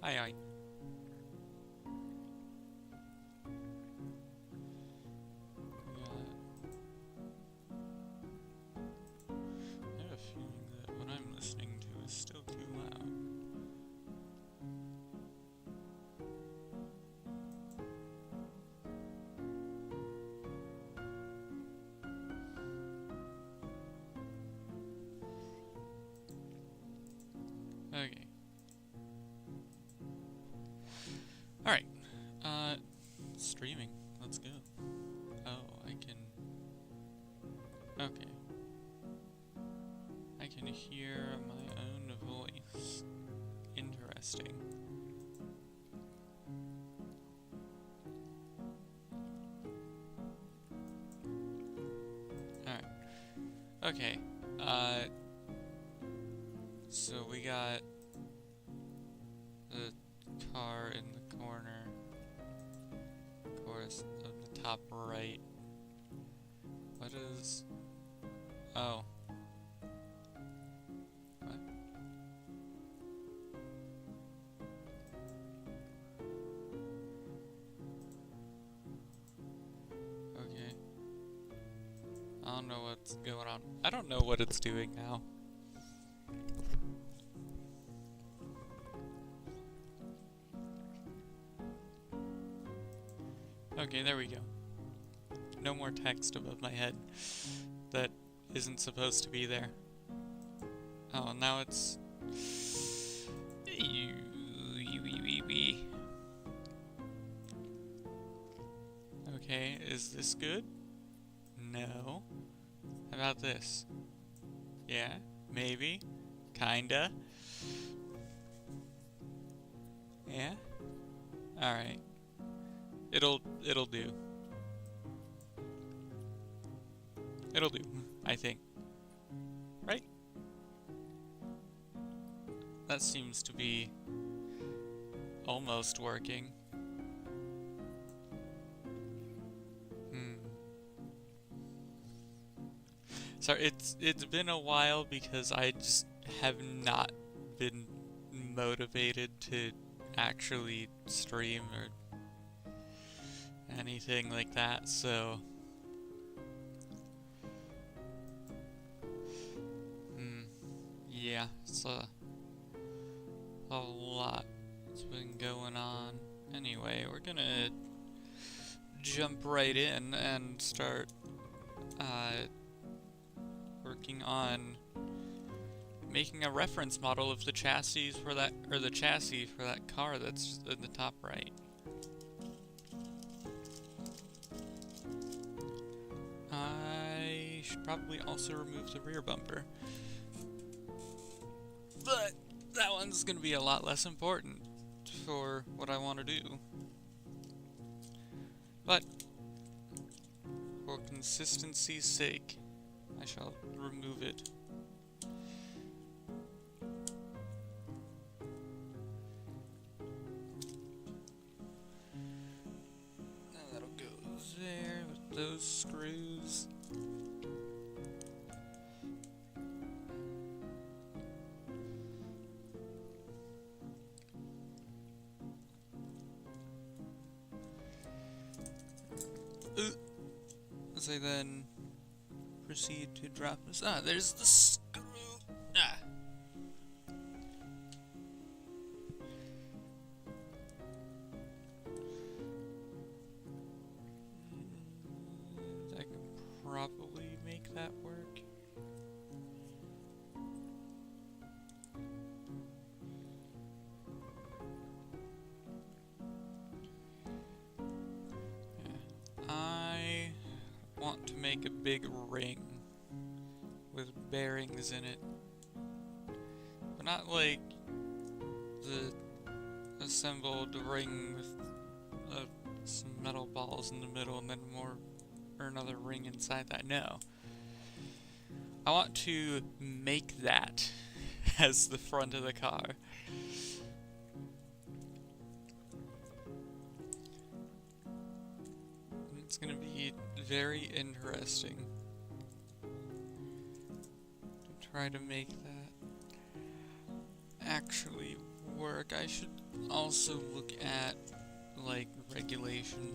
Aye, aye. I have a feeling that what I'm listening to is still too loud. Okay. Alright. Streaming. Let's go. Oh, I can... Okay. I can hear my own voice. Interesting. Alright. Okay. So we got the car in the corner, of course, of the top right. What is... Oh. What? Okay. I don't know what's going on. I don't know what it's doing now. Okay, there we go. No more text above my head that isn't supposed to be there. Oh, now it's... Okay, is this good? No. How about this? Yeah, maybe. Kinda. Yeah? Alright. It'll do. It'll do, I think. Right? That seems to be almost working. Sorry, it's been a while because I just have not been motivated to actually stream or anything like that, so... yeah, it's a lot that's been going on. Anyway, we're gonna jump right in and start working on making a reference model of the chassis for that, or the chassis for that car that's in the top right. I should probably also remove the rear bumper. But that one's gonna be a lot less important for what I want to do. But for consistency's sake, I shall remove it. Now that'll go there with those screws. As I then proceed to drop this. Ah, there's the screw. Ah. I can probably make that work. I want to make a big ring with bearings in it, but not like the assembled ring with some metal balls in the middle and then more, or another ring inside that. No, I want to make that as the front of the car. It's gonna be very interesting to try to make that actually work. I should also look at, like, regulation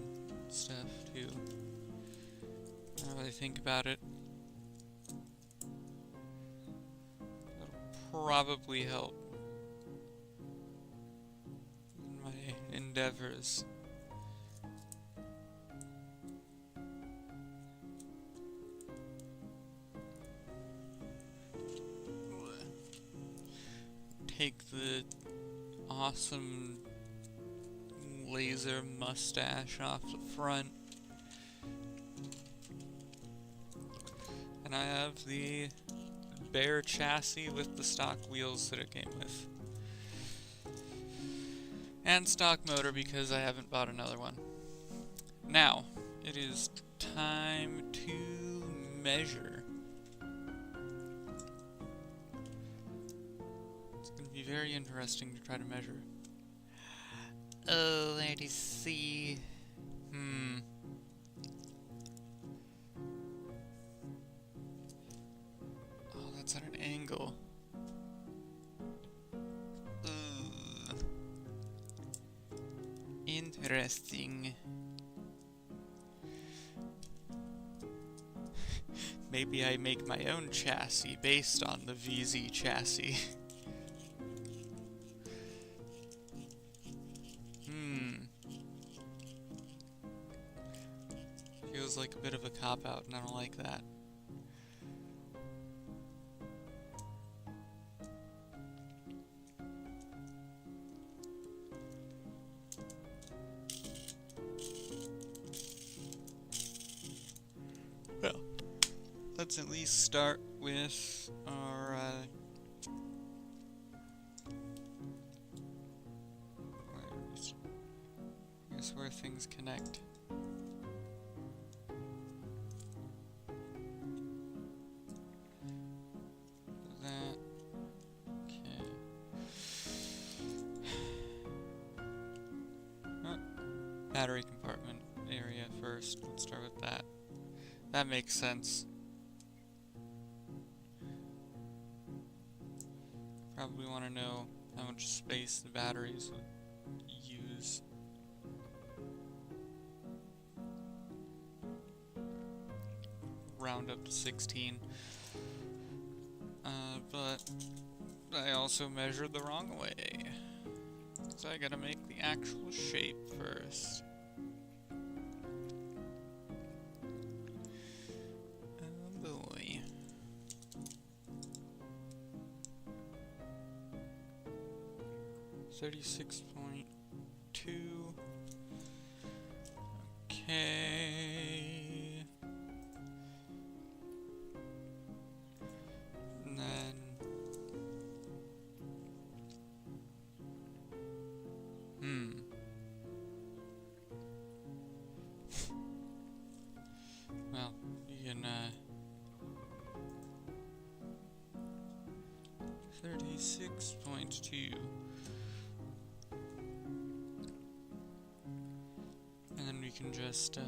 stuff, too. I don't really think about it. That'll probably help in my endeavors. Take the awesome laser mustache off the front. And I have the bare chassis with the stock wheels that it came with. And stock motor because I haven't bought another one. Now, it is time to measure. It's going to be very interesting to try to measure. Oh, latency. Oh, that's at an angle. Ugh. Interesting. Maybe I make my own chassis based on the VZ chassis. Feels like a bit of a cop-out, and I don't like that. Well, let's at least start with our, I guess where things connect. That, okay. Oh, battery compartment area first. Let's start with that. That makes sense. Probably want to know how much space the batteries would use. Round up to 16. But I also measured the wrong way. So I gotta make the actual shape first. Oh boy. $36.2. Okay. And then well, you can 36.2. And then we can just there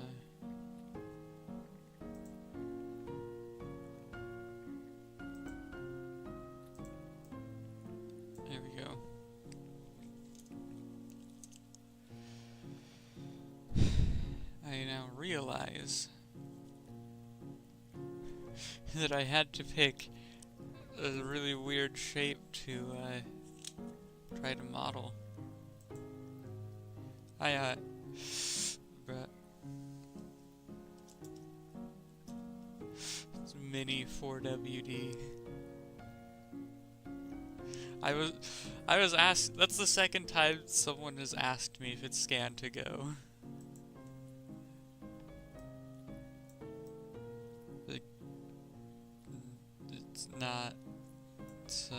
we go. I now realize that I had to pick a really weird shape to try to model. Bruh. It's mini 4WD. I was asked, that's the second time someone has asked me if it's scan to go. Like, it's not, it's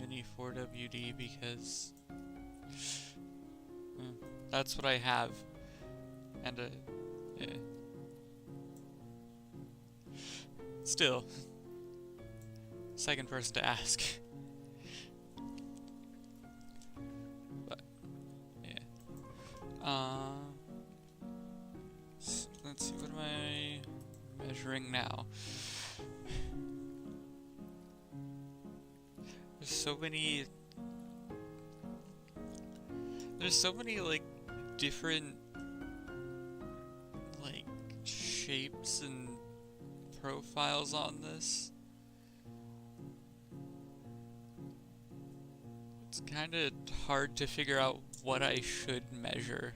mini 4WD because that's what I have. And yeah. Still, second person to ask. But yeah. Let's see, what am I measuring now? There's so many There's so many, like, different, like, shapes and profiles on this. It's kind of hard to figure out what I should measure.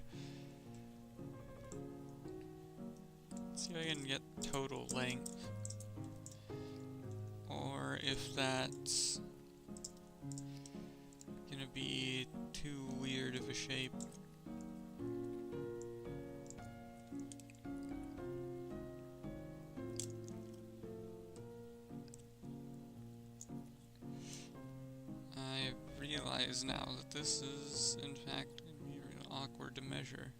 Let's see if I can get total length. Or if that's gonna be too weird of a shape. I realize now that this is, in fact, gonna be real awkward to measure.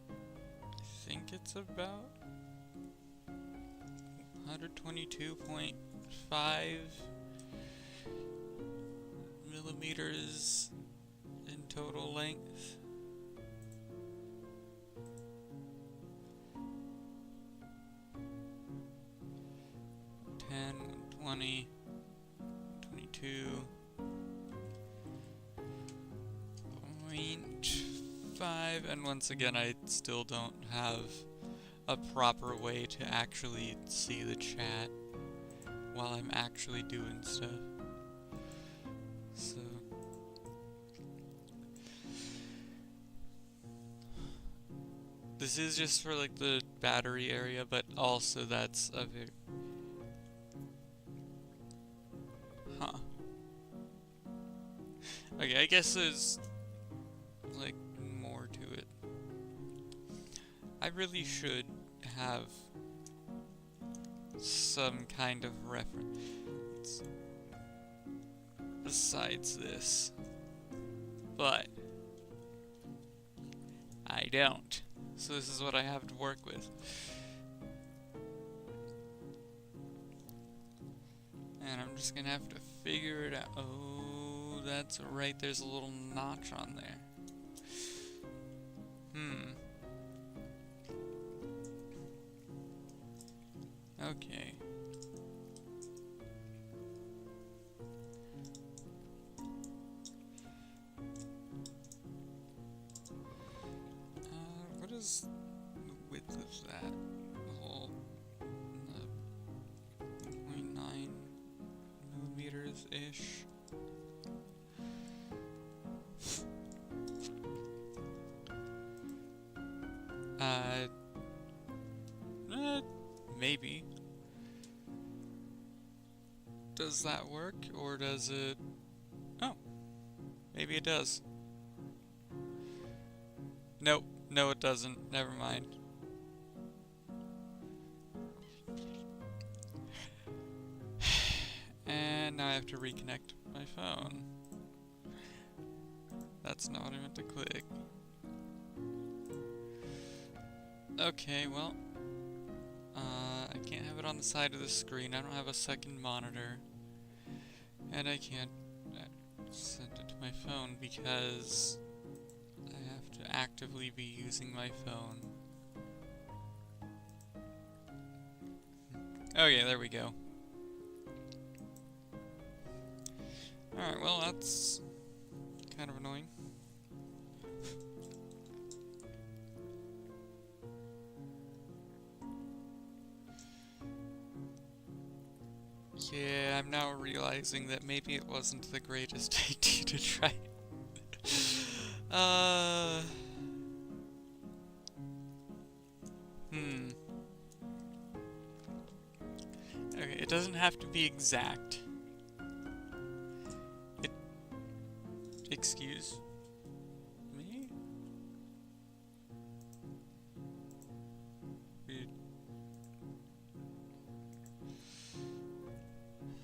I think it's about 122.5 millimeters in total length. Ten, 20, 22.5, and once again I still don't have a proper way to actually see the chat while I'm actually doing stuff. So this is just for like the battery area, but also that's a very... Huh. Okay, I guess there's like more to it. I really should have some kind of reference besides this, but I don't. So this is what I have to work with. And I'm just gonna have to figure it out. Oh, that's right, there's a little notch on there. Okay. What is the width of that? The whole 0.9 millimeters-ish. Maybe. Does that work, or does it... Oh, maybe it does. Nope, no it doesn't, never mind. And now I have to reconnect my phone. That's not what I meant to click. Okay, well, I can't have it on the side of the screen. I don't have a second monitor. And I can't send it to my phone because I have to actively be using my phone. Okay, there we go. Alright, well, that's kind of annoying. Yeah, I'm now realizing that maybe it wasn't the greatest idea to try. Okay, it doesn't have to be exact. Excuse me?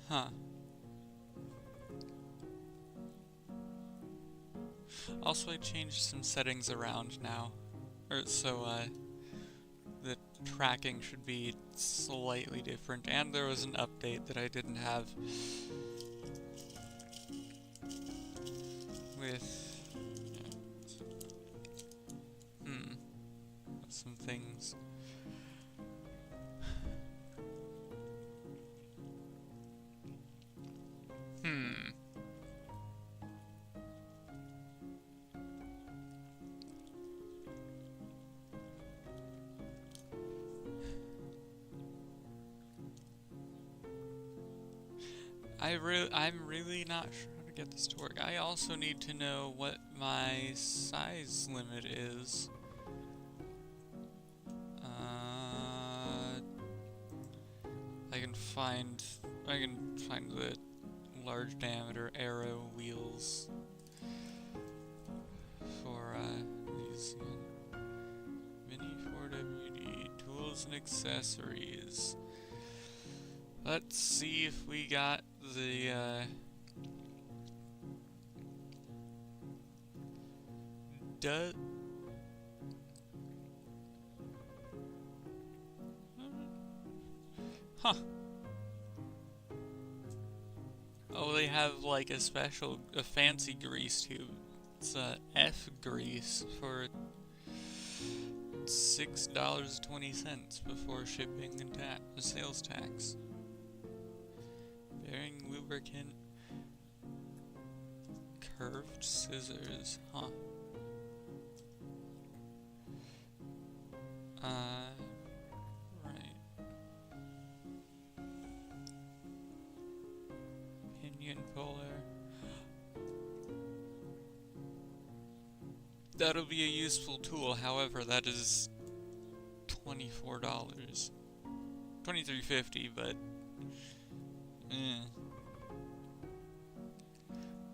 Huh. Also, I changed some settings around now. So, the tracking should be slightly different, and there was an update that I didn't have with some things. I'm really not sure how to get this to work. I also need to know what my size limit is. I can find the large diameter arrow wheels for these mini 4WD tools and accessories. Let's see if we got the huh. Oh, they have like a fancy grease tube. It's F grease for $6.20 before shipping and sales tax. Bearing lubricant, curved scissors, huh? Right. Pinion puller. That'll be a useful tool, however, that is $24. $23.50, but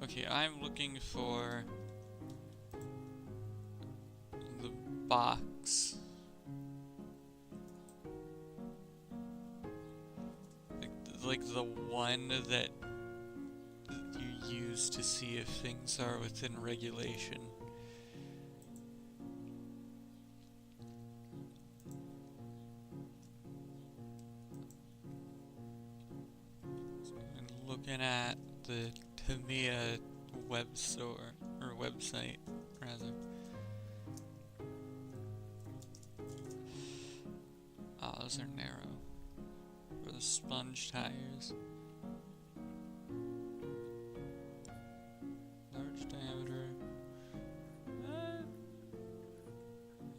okay, I'm looking for the box. Like the one that you use to see if things are within regulation. And looking at the Tamiya web store, or website, rather. Oh, those are narrow. For the sponge tires. Large diameter.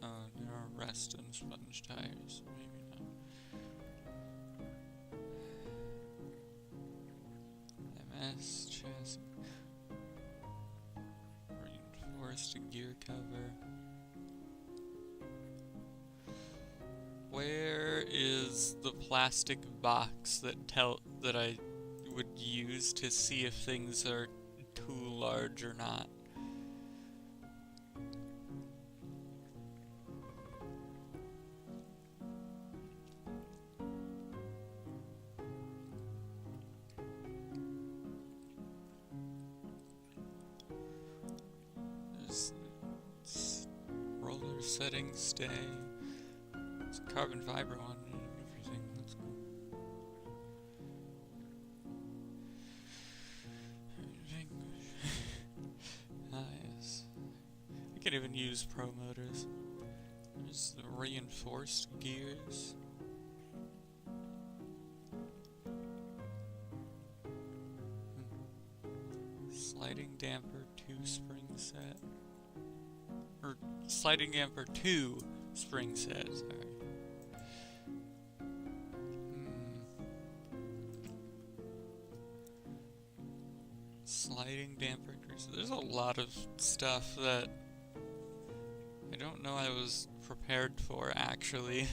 Oh, there are rest and sponge tires. Maybe not. MS chassis. Reinforced gear cover. Where is the plastic box that I would use to see if things are too large or not? There's roller setting stay. It's a carbon fiber one and everything. That's cool. Yes. I could even use pro motors. There's the reinforced gears. Sliding damper 2 spring set. Or sliding damper 2 spring set, sorry. Sliding damper grease. There's a lot of stuff that I don't know I was prepared for, actually.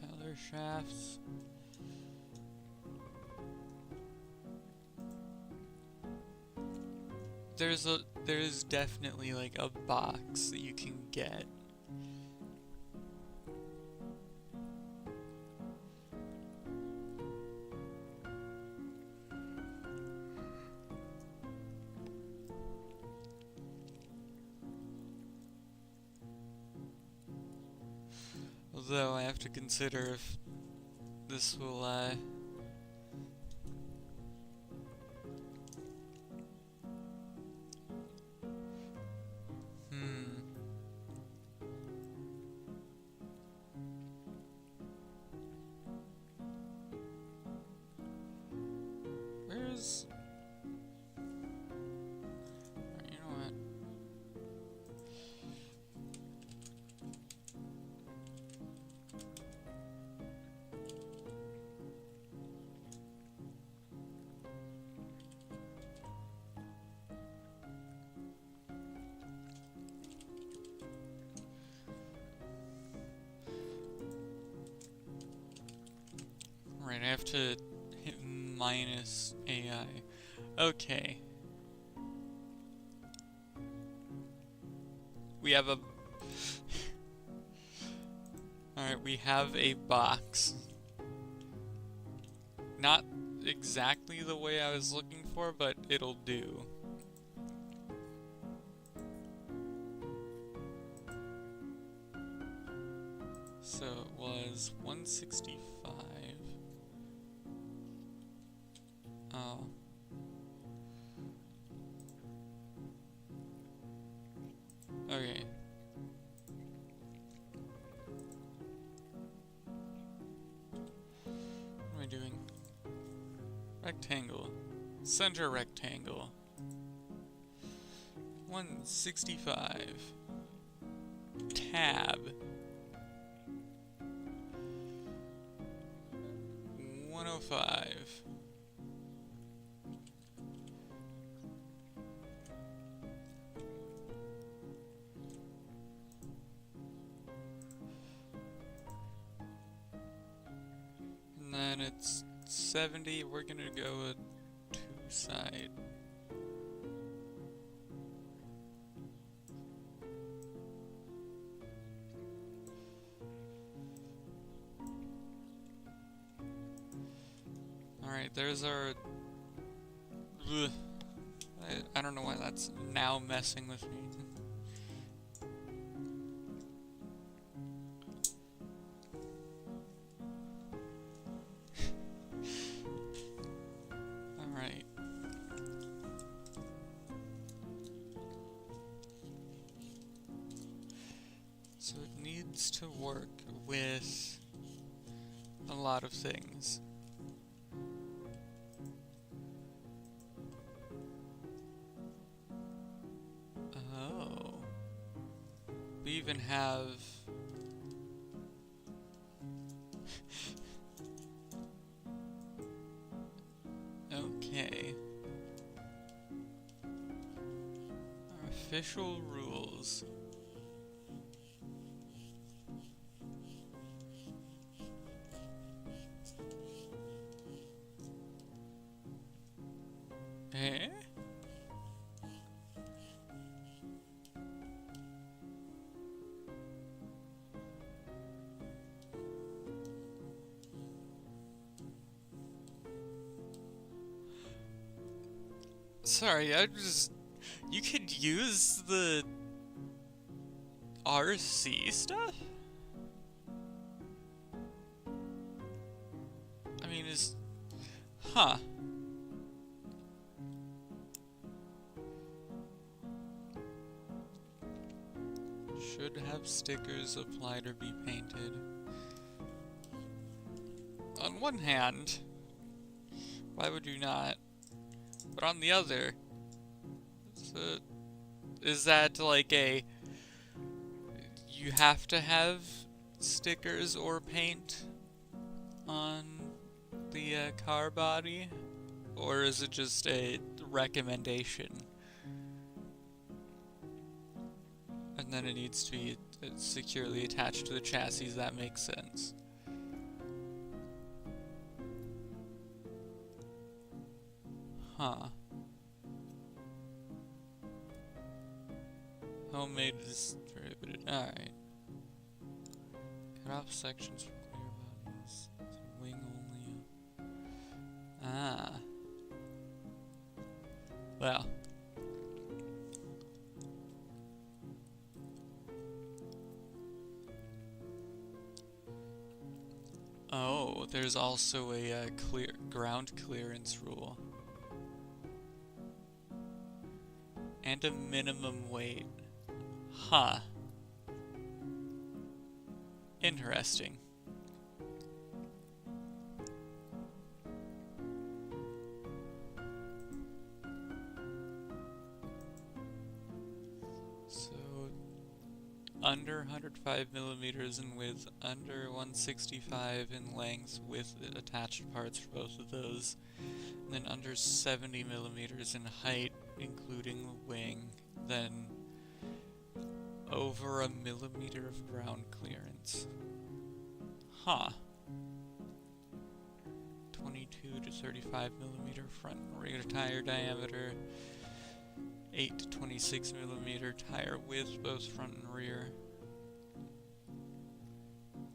Propeller shafts. There is definitely like a box that you can get. Although I have to consider if this will Alright, I have to hit minus AI. Okay. We have a... Alright, we have a box. Not exactly the way I was looking for, but it'll do. So it was 165. Oh. Okay. What am I doing? Rectangle. Center rectangle. 165. Tab. 105. And then it's 70. We're gonna go with two side. Alright, there's our... Ugh. I don't know why that's now messing with me. Alright. So it needs to work with a lot of things. Oh. We even have... Okay. Our official rules. Eh? Sorry, I just... You could use the... RC stuff? I mean, is... Huh. Should have stickers applied or be painted. On one hand, why would you not? But on the other, is that like a... You have to have stickers or paint on the car body? Or is it just a recommendation? And then it needs to be securely attached to the chassis. That makes sense. Huh. Homemade distributed. Alright. Cut off sections from clear bodies. Wing only. Ah. Well. Oh, there's also a ground clearance rule. And a minimum weight. Huh. Interesting. So, under 105 millimeters in width, under 165 in length with attached parts for both of those, and then under 70 millimeters in height, including the wing, then over a millimeter of ground clearance. Huh. 22 to 35 millimeter front and rear tire diameter, 8 to 26 millimeter tire width, both front and rear.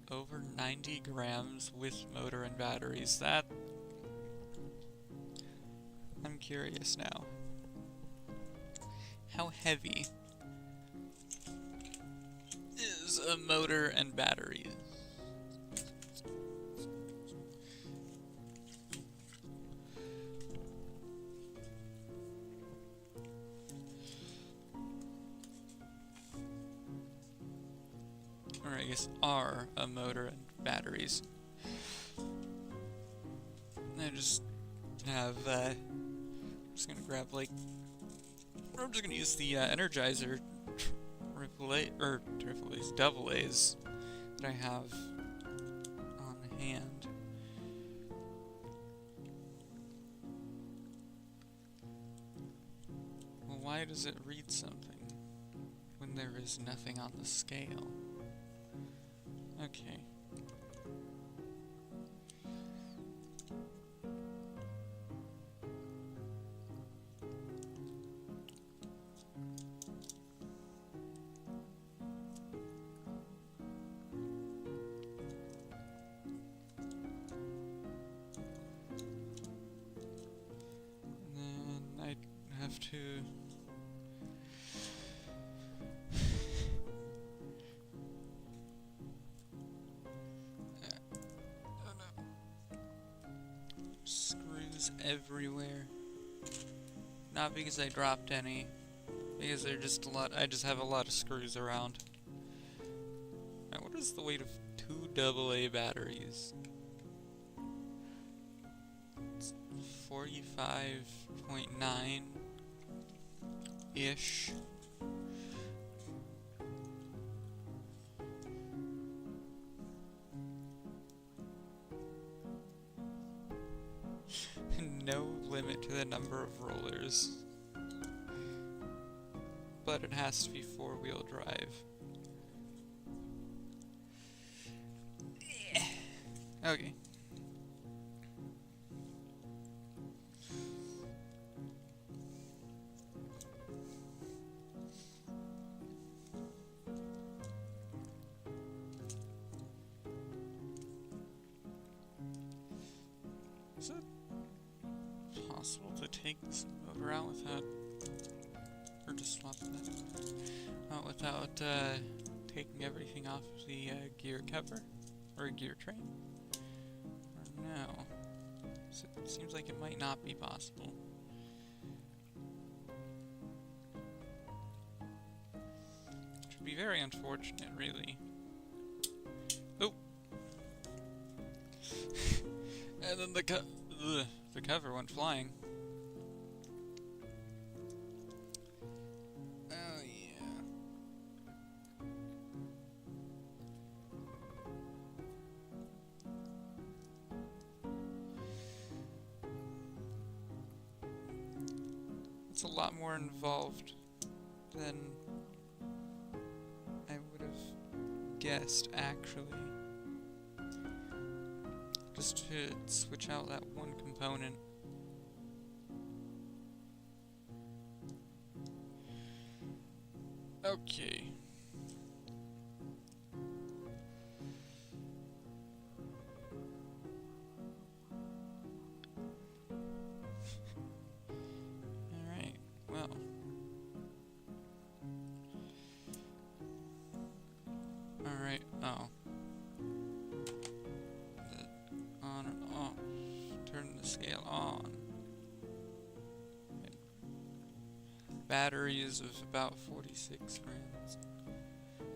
Over 90 grams with motor and batteries. That... I'm curious now. How heavy is a motor and batteries? Or I guess are a motor and batteries. I just have, I'm just gonna grab like, I'm just gonna use the Energizer double A's that I have on hand. Well, why does it read something when there is nothing on the scale? Okay. Have to oh no. Screws everywhere. Not because I dropped any, because they're just a lot. I just have a lot of screws around. Now, what is the weight of 2 AA batteries? It's 45.9 ish. No limit to the number of rollers, but it has to be 4-wheel drive. Okay. Is it possible to take this motor out without, or to swap that out without taking everything off of the gear cover or gear train? Or no? So it seems like it might not be possible. Which would be very unfortunate, really. Oh. And then the cover went flying. Oh yeah. It's a lot more involved than I would have guessed, actually. Just to switch out that one component. Okay. Alright, well. Alright, oh. On and off. Turn the scale on. Batteries of about 46 grams.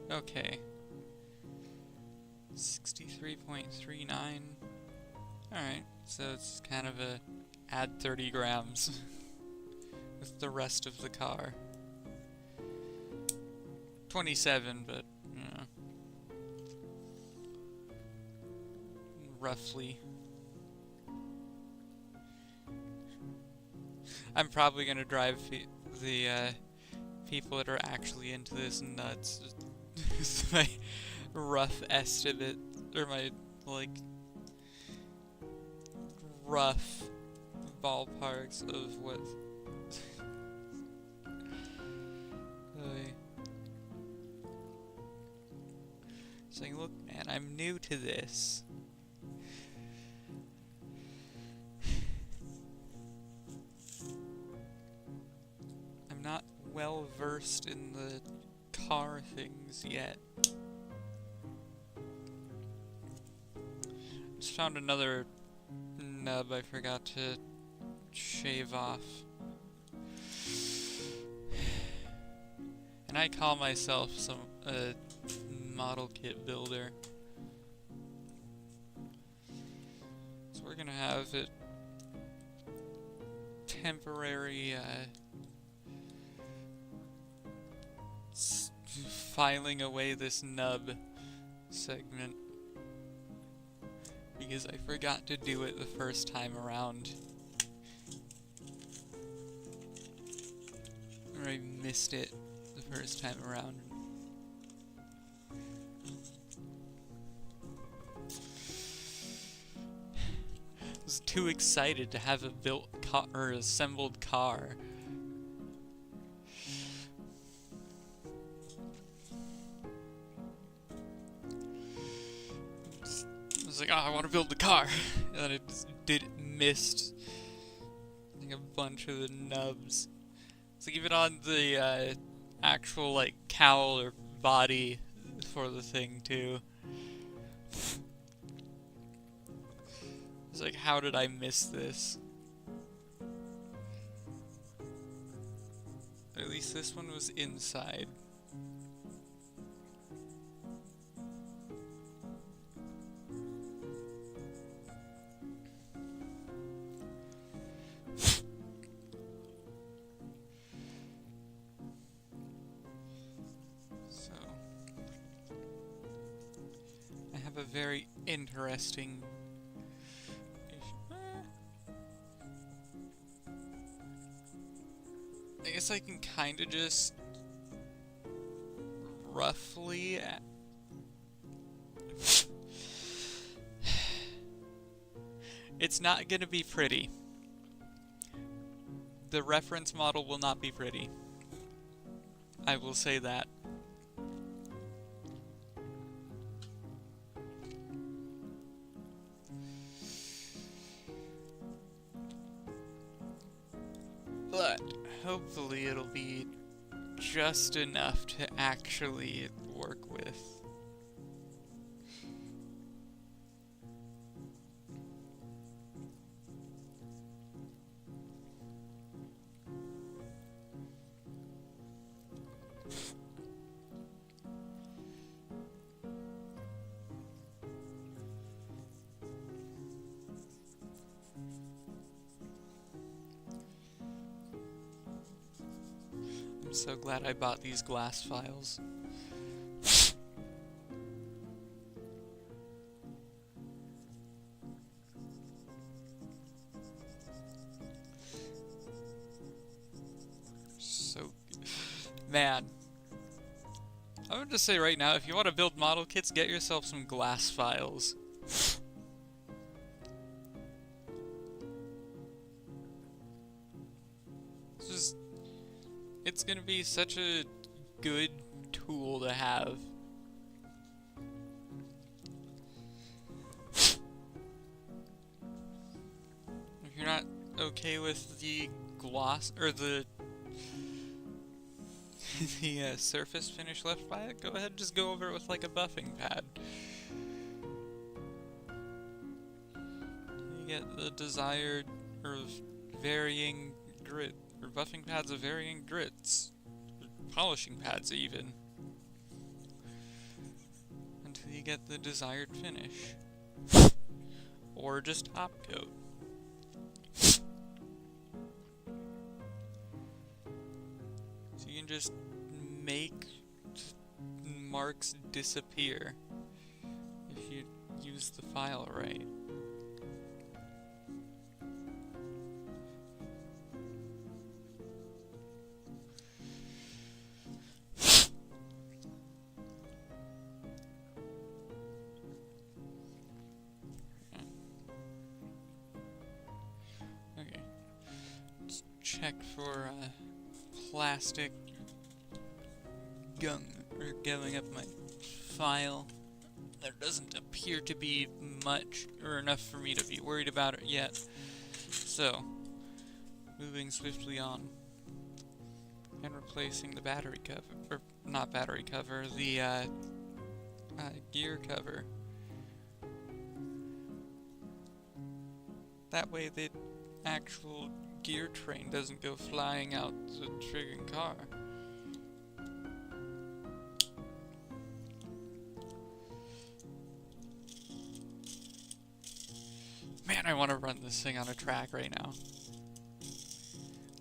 Okay. 63.39. Alright, so it's kind of a add 30 grams with the rest of the car. 27, but, you know, roughly. I'm probably gonna drive the people that are actually into this nuts. It's my rough estimate, or my, like, rough ballparks of what. Saying, look, man, I'm new to this. I'm not well versed in the car things yet. Just found another nub I forgot to shave off. And I call myself a model kit builder. So we're gonna have it temporary filing away this nub segment because I forgot to do it the first time around. Or I missed it the first time around. I was too excited to have a built car or assembled car. I was like, oh, I want to build the car, and then I just missed like a bunch of the nubs. It's like even on the actual like cowl or body for the thing too. It's like, how did I miss this? At least this one was inside. So, I have a very interesting I guess I can kinda just roughly it's not gonna be pretty. The reference model will not be pretty. I will say that. But hopefully it'll be just enough to actually work with. I'm so glad I bought these glass files. So, man. I would just say right now, if you want to build model kits, get yourself some glass files. It's gonna be such a good tool to have. If you're not okay with the gloss or the surface finish left by it, go ahead and just go over it with like a buffing pad. You get the desired or varying grit. Or buffing pads of varying grits. Polishing pads even. Until you get the desired finish. Or just top coat. So you can just make marks disappear if you use the file right. check for plastic gum or going up my file. There doesn't appear to be much or enough for me to be worried about it yet. So, moving swiftly on and replacing the battery cover, or not battery cover, the gear cover. That way the actual gear train doesn't go flying out the friggin' car. Man, I want to run this thing on a track right now.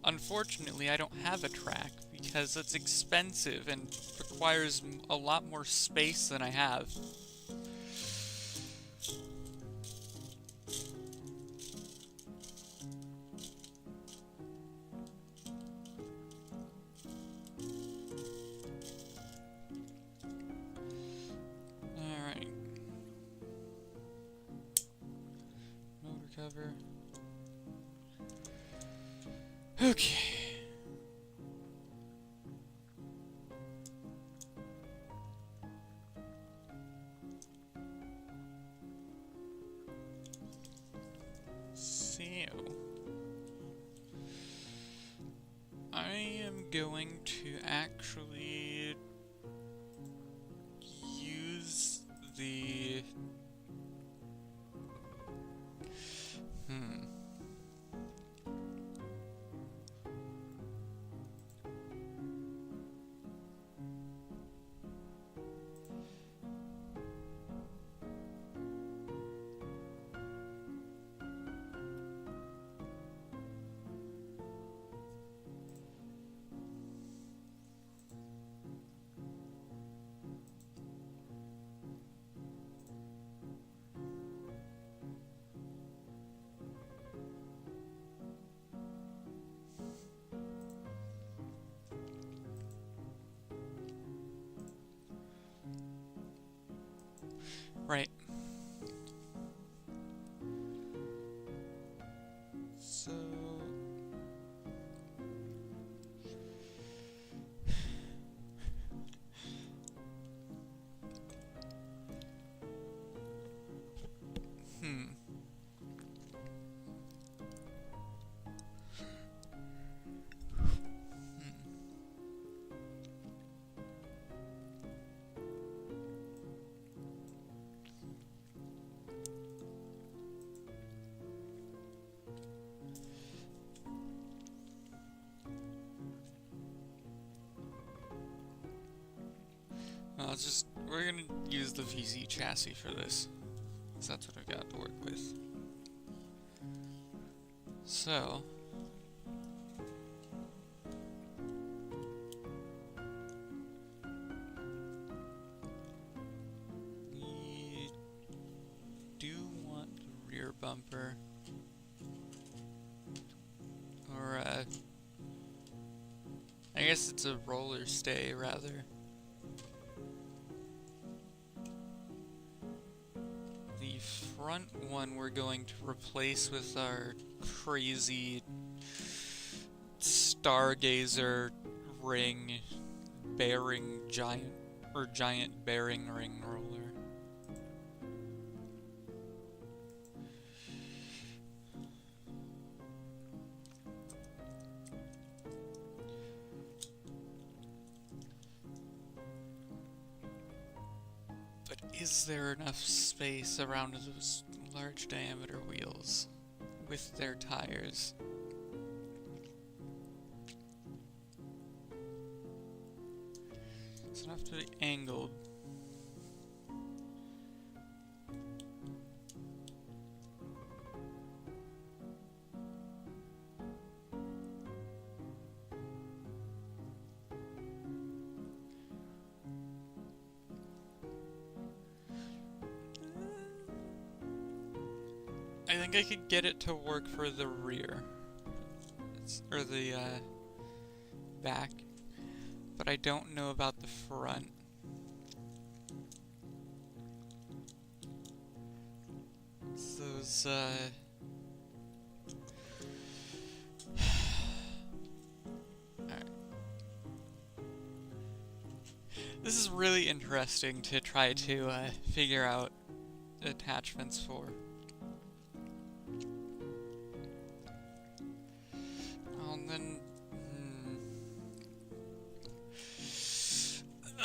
Unfortunately, I don't have a track because it's expensive and requires a lot more space than I have. Alright. Motor cover. Okay. So, I am going to actually use the right. So we're gonna use the VZ chassis for this, because that's what I've got to work with. So, we do want the rear bumper, or I guess it's a roller stay rather. Front one we're going to replace with our crazy stargazer ring bearing giant bearing ring roller. But is there enough space around those large diameter wheels with their tires? It's enough to be angled. I think I could get it to work for the rear, or the back, but I don't know about the front. Those This is really interesting to try to figure out attachments for. Oh, and then...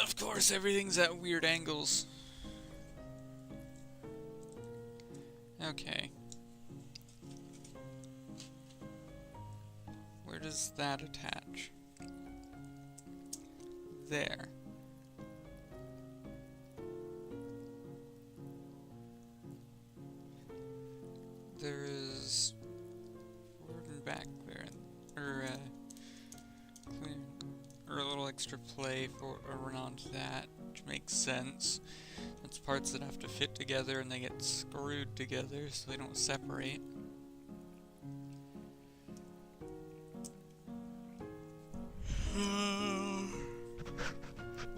Of course, everything's at weird angles. Okay. Where does that attach? There. There is forward and back there, or a little extra play for around that, which makes sense. It's parts that have to fit together and they get screwed together so they don't separate.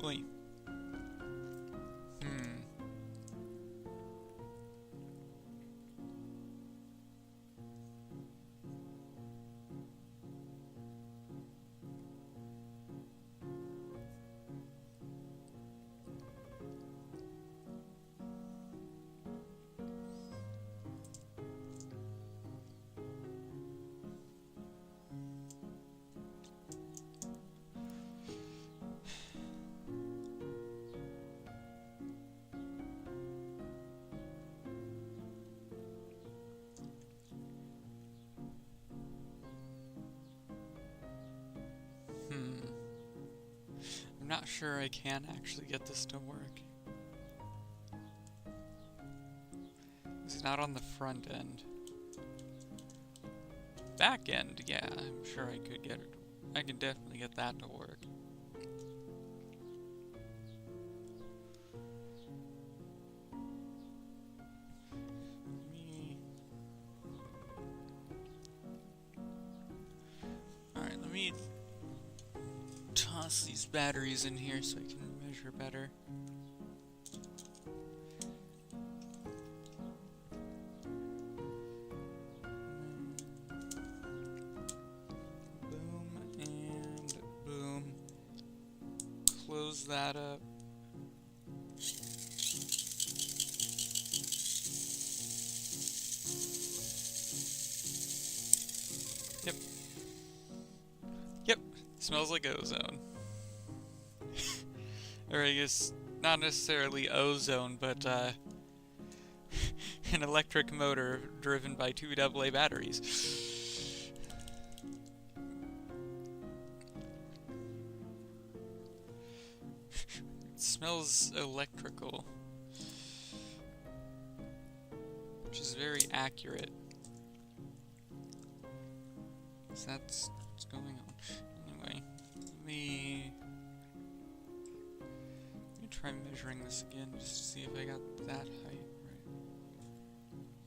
Wait. I'm not sure I can actually get this to work. It's not on the front end. Back end, yeah, I'm sure I could get it. I can definitely get that to work. Alright, let me toss these batteries in here so I can measure better. Boom and boom. Close that up. Yep. Yep. Smells like ozone. Or I guess not necessarily ozone, but an electric motor driven by 2 AA batteries. It smells electrical, which is very accurate. So that's what's going on. Anyway, let me try measuring this again just to see if I got that height right.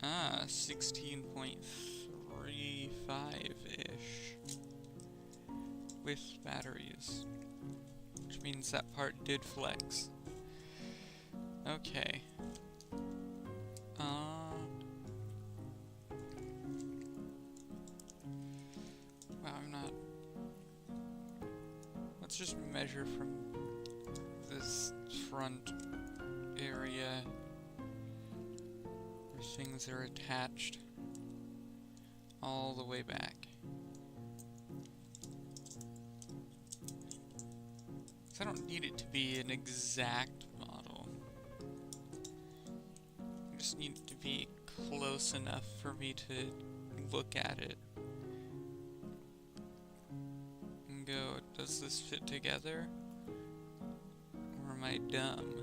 Ah, 16.35-ish with batteries, which means that part did flex. Okay. Wow, I'm not... Let's just measure from this front area where things are attached all the way back. So I don't need it to be an exact model. I just need it to be close enough for me to look at it and go, does this fit together? Or am I dumb?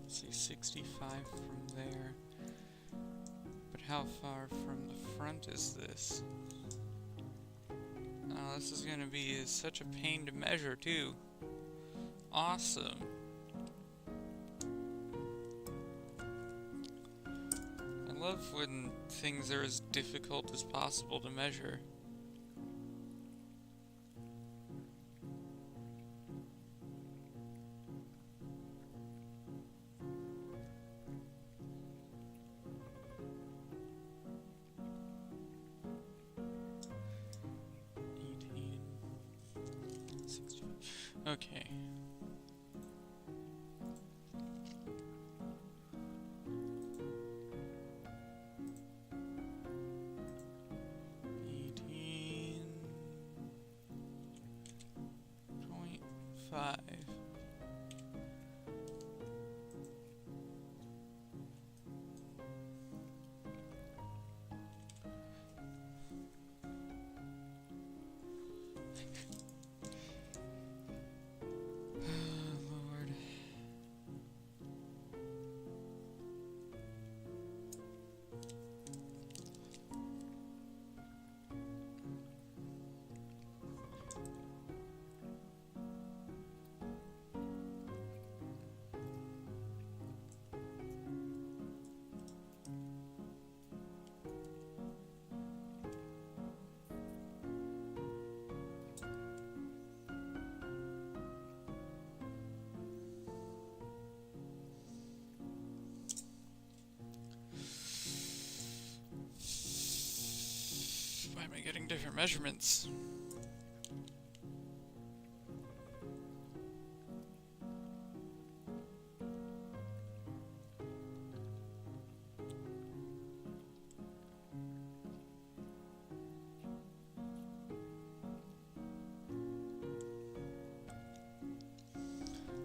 Say 65 from there. But how far from the front is this? Oh, this is gonna be such a pain to measure, too. Awesome. I love when things are as difficult as possible to measure. Okay. $18.5. Lord. Why am I getting different measurements?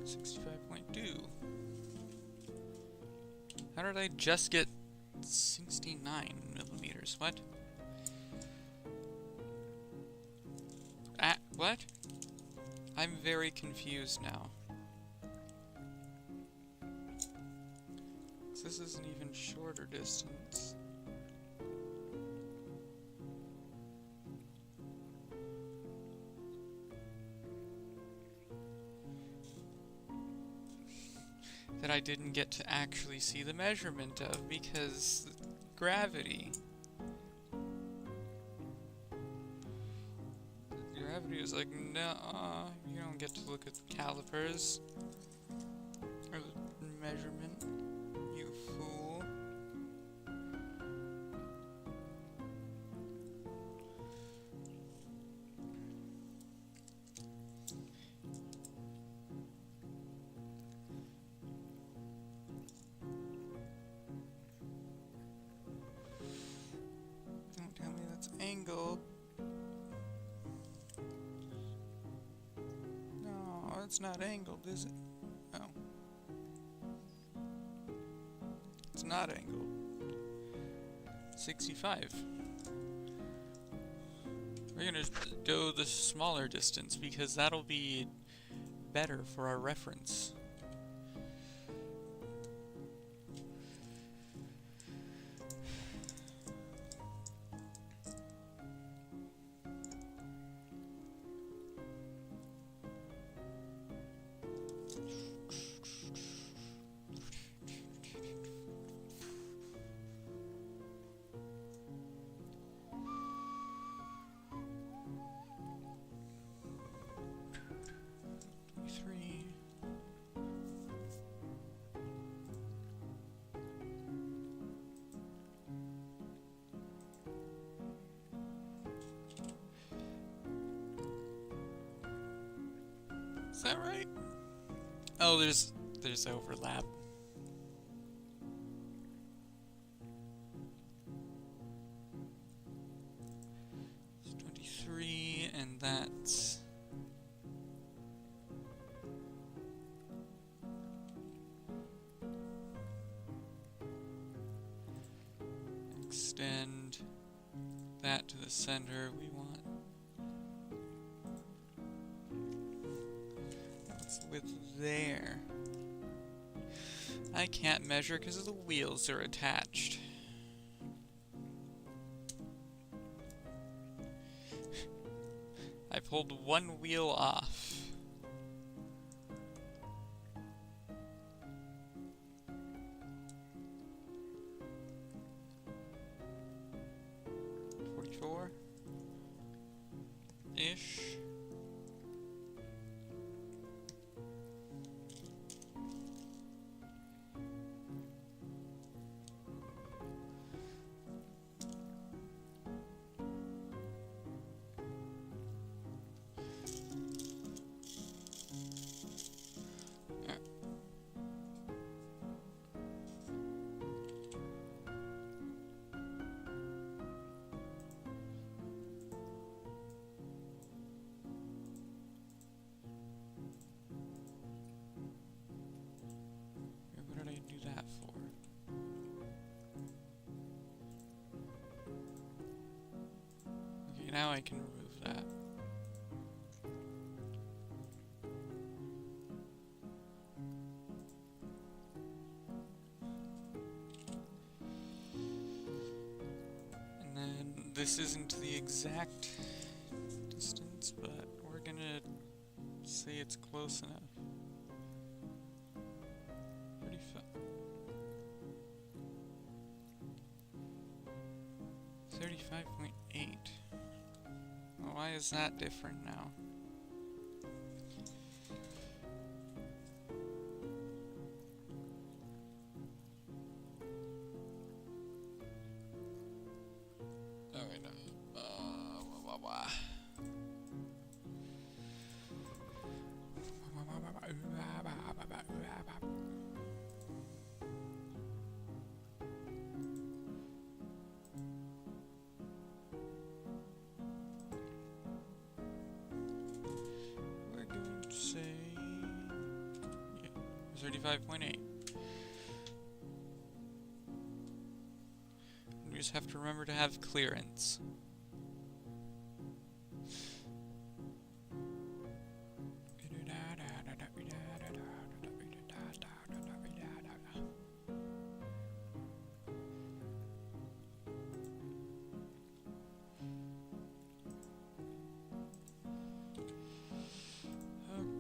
$65.2. How did I just get 69 millimeters? What? What? I'm very confused now. This is an even shorter distance. That I didn't get to actually see the measurement of because gravity. Gravity is like, no, you don't get to look at the calipers or the measurement, you fool. Don't tell me that's angled. It's not angled, is it? Oh. It's not angled. 65. We're gonna go the smaller distance because that'll be better for our reference. Is that right? Oh, there's overlap. It's 23, and that's extend that to the center. We want with there. I can't measure because the wheels are attached. I pulled one wheel off. Ish. What did I do that for? Okay, now I can remove that. And then this isn't the exact distance, but we're gonna say it's close enough. 35.8. Well, why is that different now? Oh wait, no. Blah, blah, blah. We're going to say 35.8. We just have to remember to have clearance.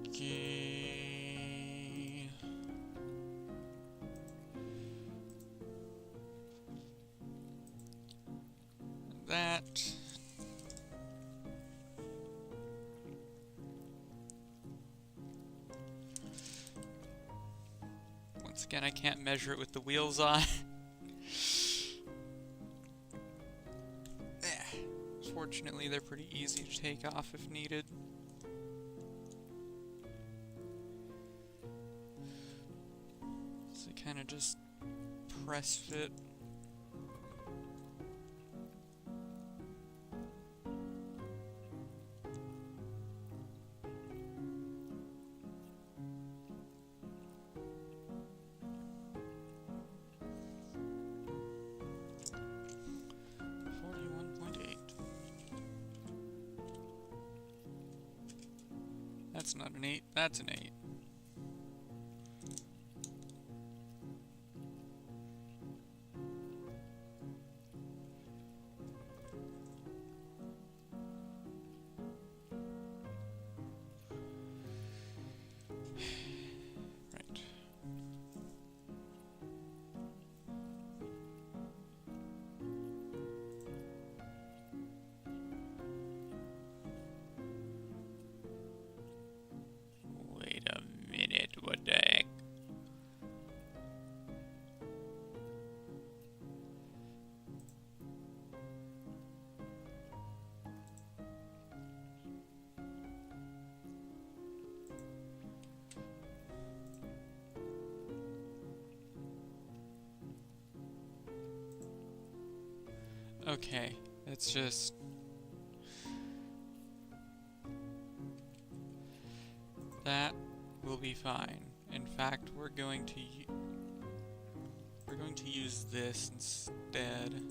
Okay. That. Once again, I can't measure it with the wheels on. Fortunately, they're pretty easy to take off if needed. So you kind of just press fit. That's not an 8, that's an 8. Right. Wait a minute, what the heck? Okay, it's just... that will be fine. In fact, we're going to use this instead,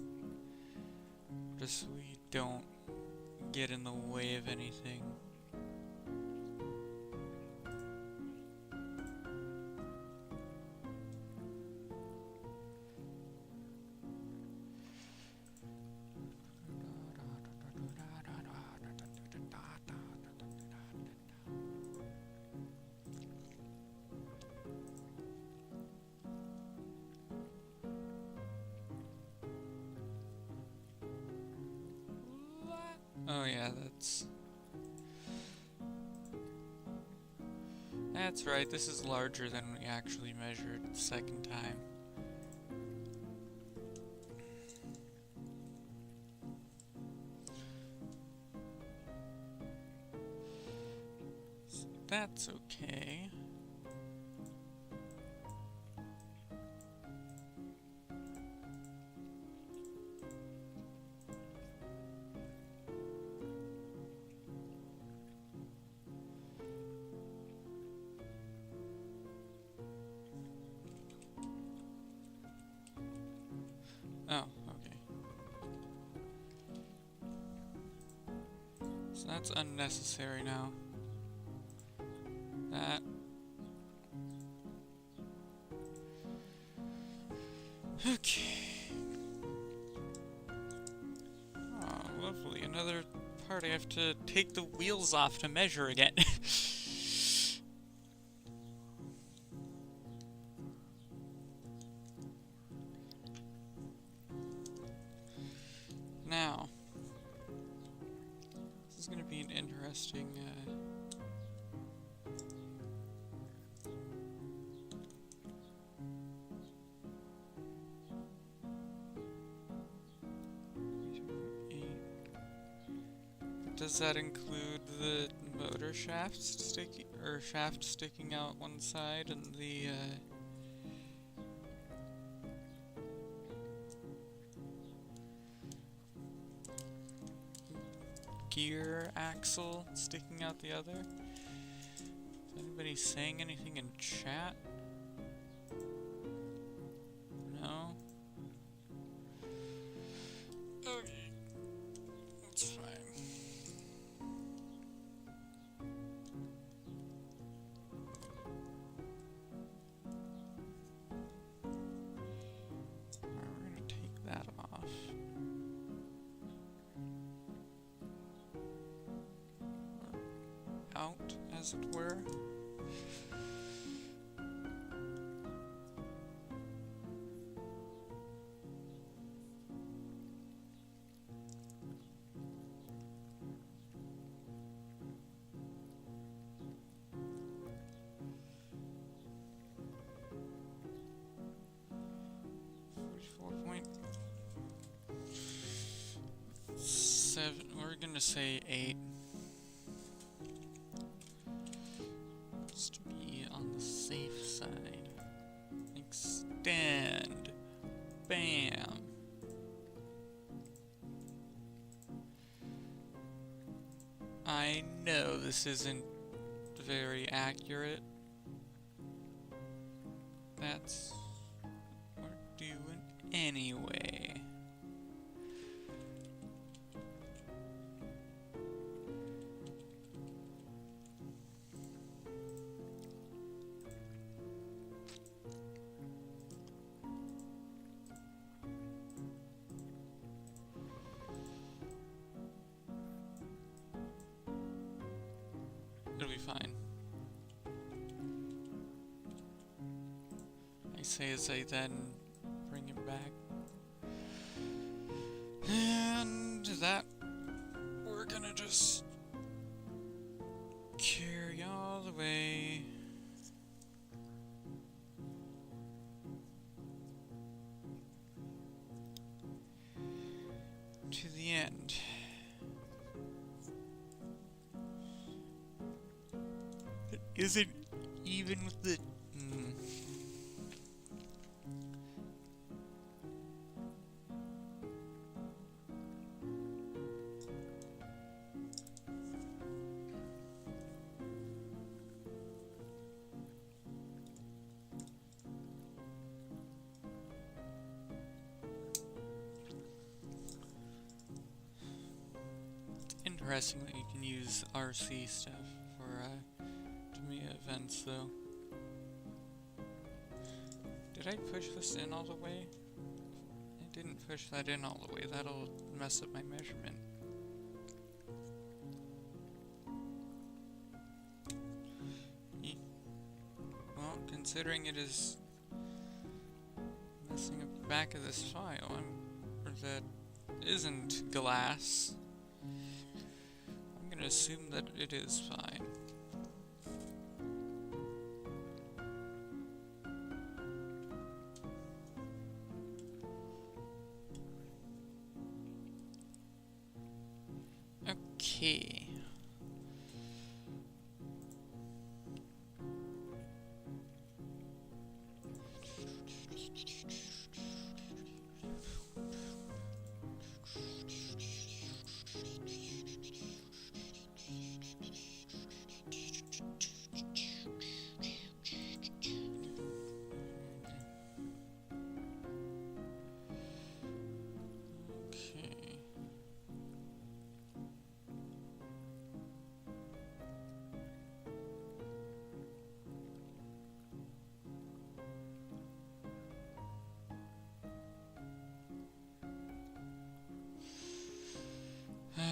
just so we don't get in the way of anything. Oh yeah, that's right, this is larger than we actually measured the second time. So that's okay. Oh, okay. So that's unnecessary now. That. Okay. Oh, lovely. Another part I have to take the wheels off to measure again. Now, this is going to be an interesting. Does that include the motor shaft sticking out one side and the gear axle sticking out the other? Is anybody saying anything in chat? No? Okay. That's fine. Alright, we're gonna take that off. Or out, as it were. We're gonna say 8. Just to be on the safe side. Extend. Bam. I know this isn't very accurate. That's what we're doing anyway. It'll be fine. I say as I then bring it back. And that we're gonna just carry all the way to the end. It isn't even with the interesting that you can use RC stuff for Tamiya events, though. Did I push this in all the way? I didn't push that in all the way. That'll mess up my measurement. Well, considering it is messing up the back of this file, or that isn't glass. gonna assume that it is fine. Okay. I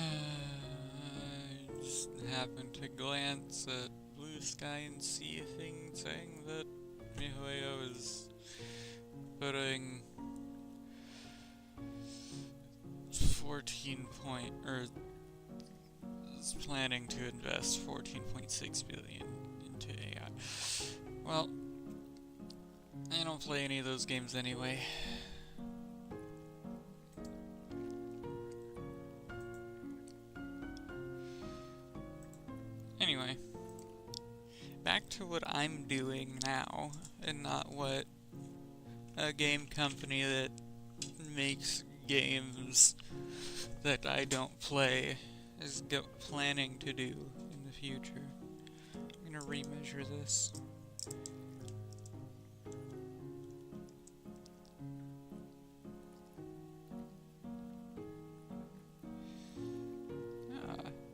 just happened to glance at Blue Sky and see a thing saying that MiHoYo is putting is planning to invest 14.6 billion into AI. Well, I don't play any of those games anyway. Anyway, back to what I'm doing now, and not what a game company that makes games that I don't play is planning to do in the future. I'm gonna remeasure this.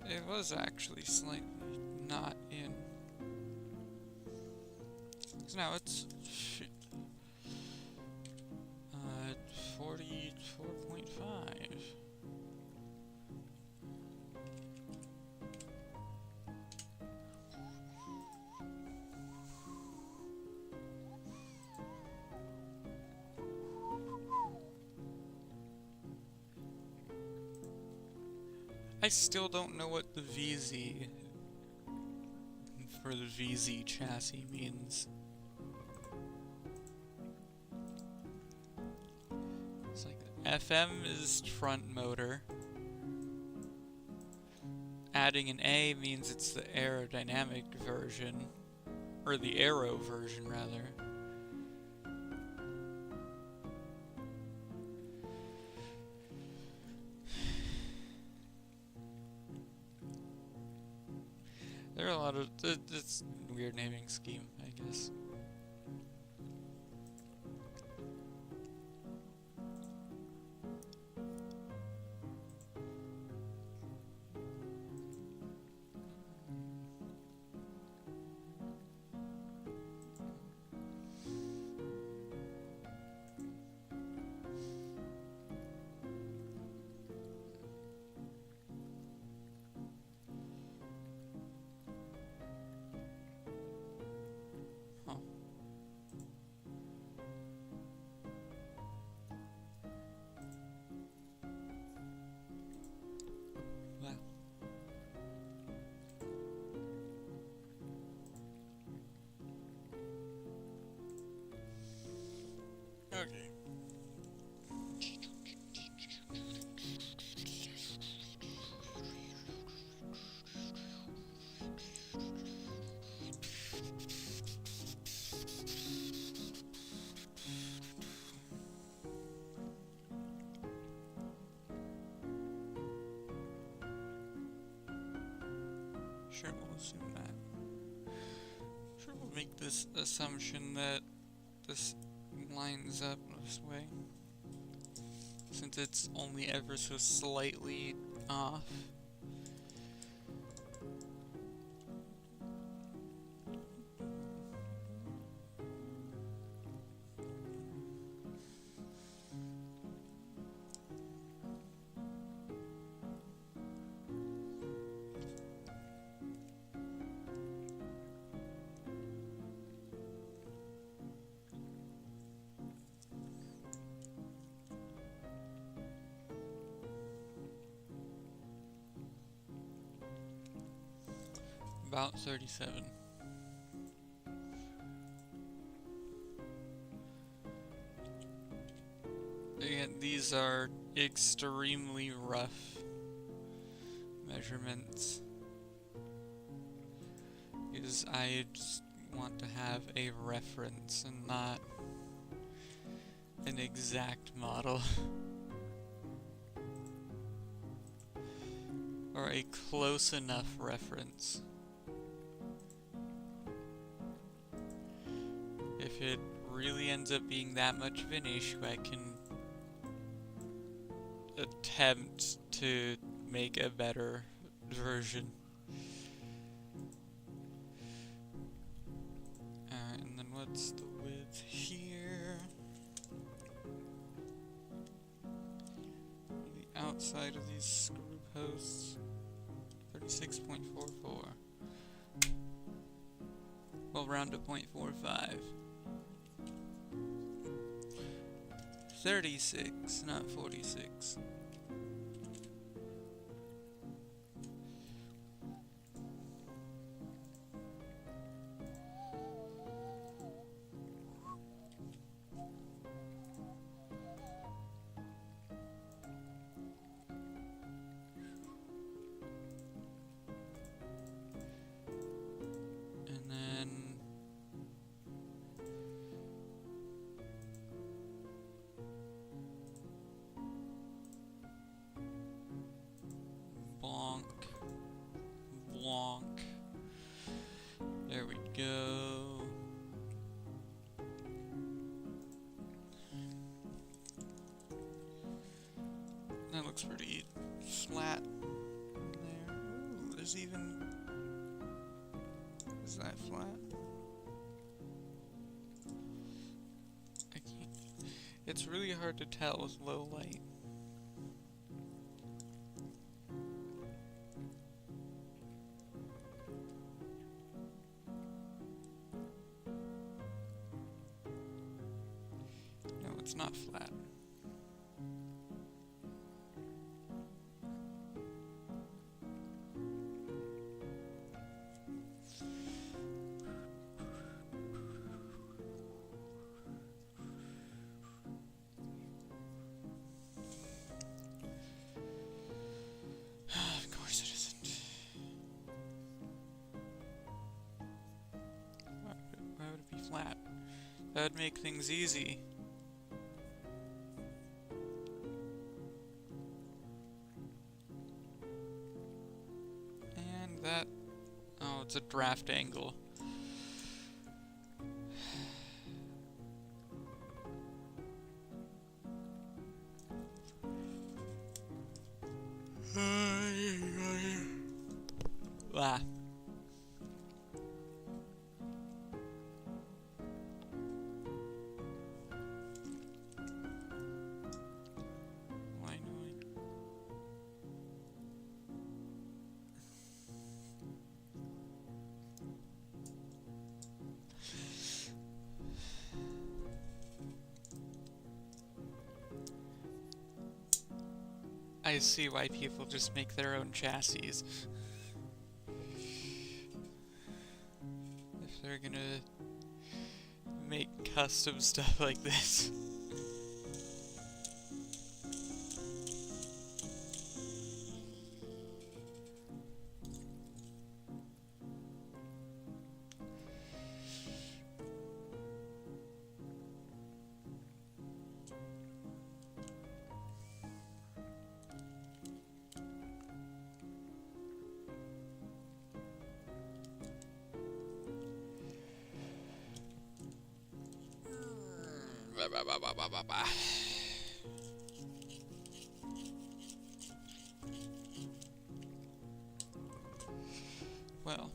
It was actually slightly not in. So now it's 44.5. I still don't know what the VZ for the VZ chassis means. It's like FM is front motor. Adding an A means it's the aerodynamic version, or the aero version rather. There are a lot of, it's a weird naming scheme, I guess. Okay. Sure, we'll assume that. Sure, we'll make this assumption that this lines up this way, since it's only ever so slightly off. about 37. Again, these are extremely rough measurements, because I just want to have a reference and not an exact model. Or a close enough reference. If it really ends up being that much of an issue, I can attempt to make a better version. And then what's the width here? The outside of these screw posts, 36.44. We'll round to 0.45. 36, not 46. There we go. That looks pretty flat there. Ooh, there's even... Is that flat? I can't... It's really hard to tell with low light. It's not flat. Of course it isn't. Why would it be flat? That would make things easy. That, oh, it's a draft angle. Ah. I see why people just make their own chassis. If they're gonna make custom stuff like this. Well,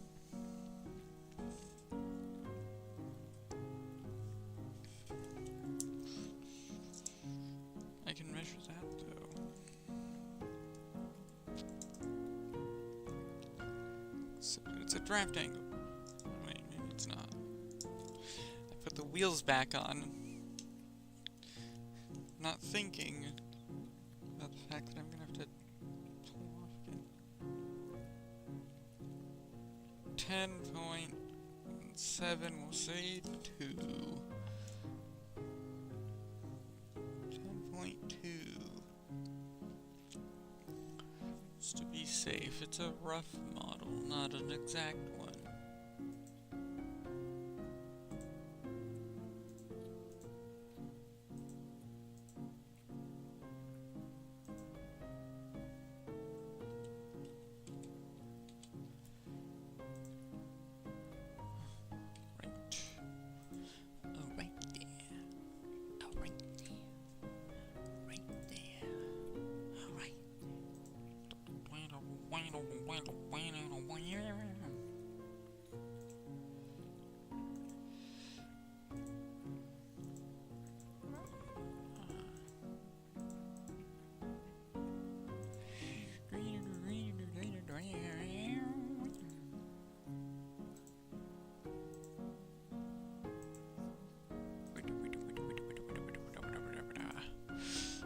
I can measure that though. So it's a draft angle. Wait, maybe it's not. I put the wheels back on, not thinking about the fact that I'm gonna have to pull off again. 10.7, we'll say 2. 10.2. Just to be safe, it's a rough model, not an exact one.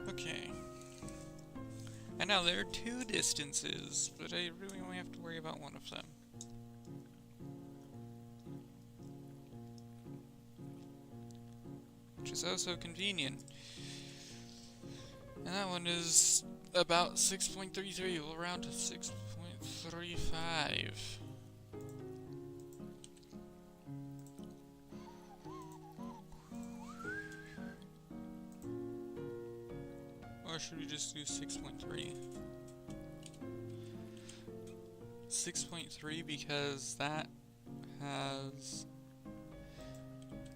Okay. And now there are 2 distances, but I really only have to worry about one of them. Which is also convenient. And that one is about 6.33, we'll round to 6.35. Or should we just do 6.3? 6.3 because that has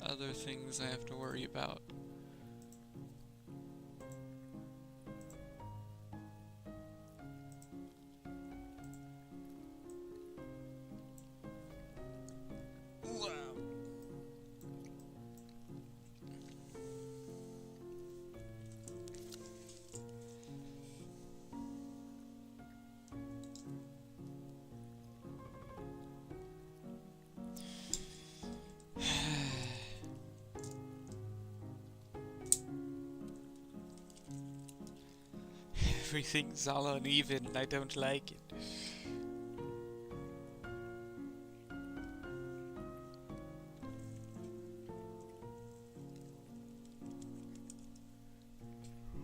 other things I have to worry about. Everything's all uneven and I don't like it.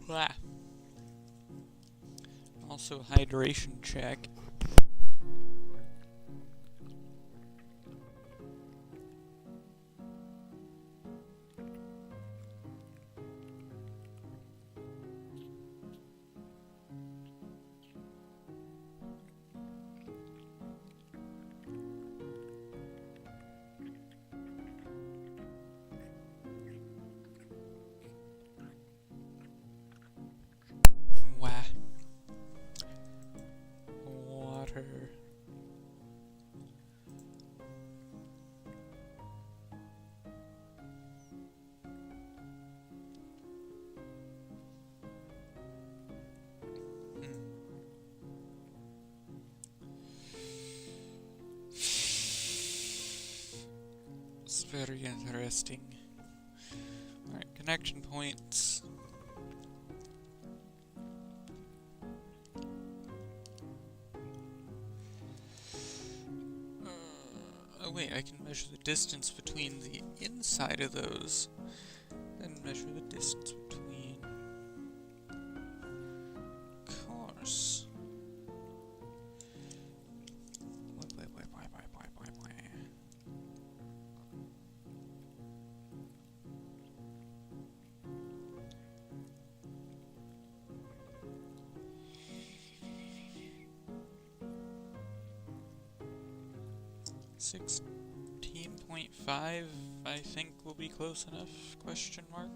Blah. Also hydration check. Water. It's very interesting. Alright, connection points. Oh wait, I can measure the distance between the inside of those, then measure the distance between course. .5, I think will be close enough, question mark.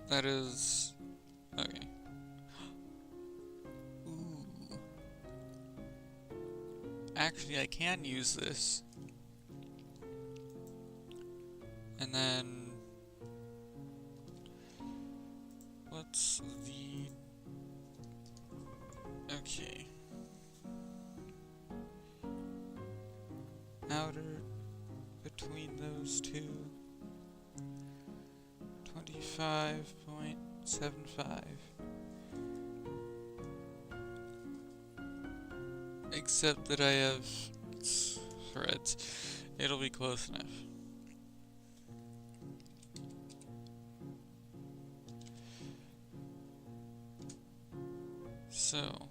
That is... okay. Actually, I can use this. And then... what's the Okay. Outer between those two. 25.75. Except that I have threads. It'll be close enough. So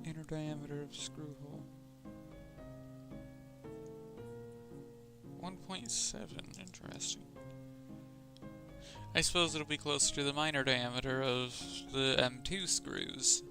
inner diameter of screw hole. 1.7, interesting. I suppose it'll be closer to the minor diameter of the M2 screws.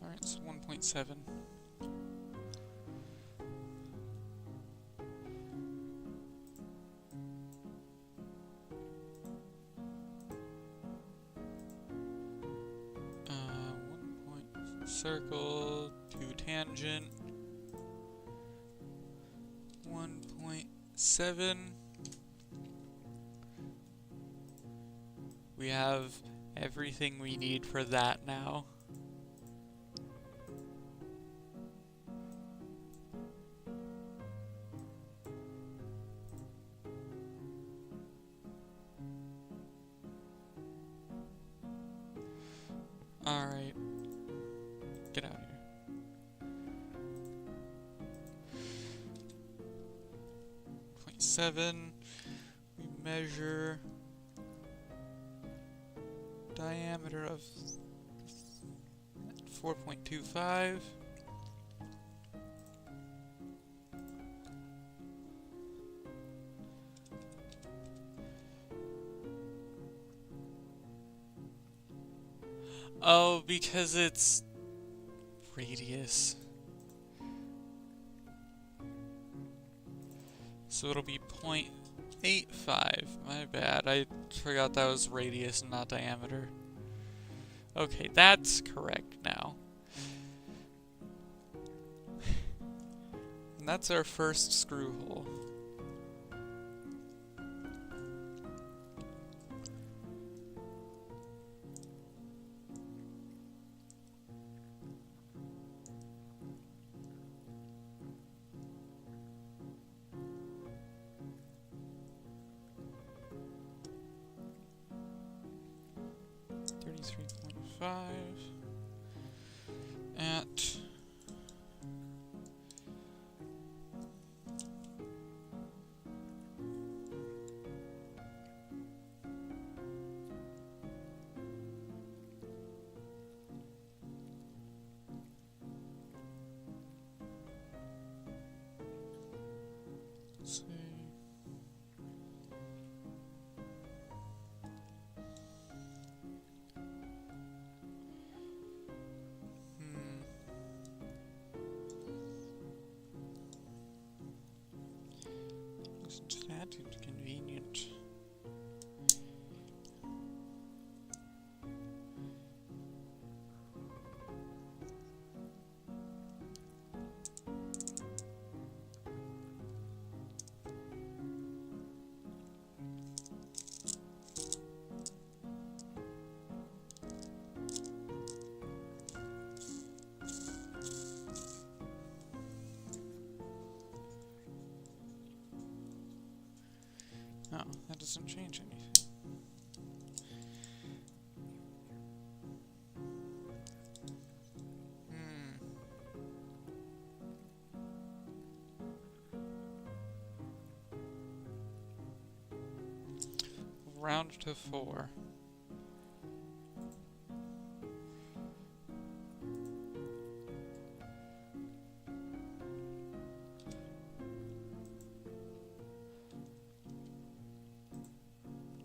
Alright, so 1.7. Circle, 2 tangent, 1.7. We have everything we need for that now. Alright. Get out of here. 0.7. We measure diameter of 4.25. Oh, because it's radius. So it'll be 0.85. My bad. I forgot that was radius and not diameter. Okay, that's correct now. And that's our first screw hole. At let's see. Isn't that inconvenient? No, that doesn't change anything. Round to 4.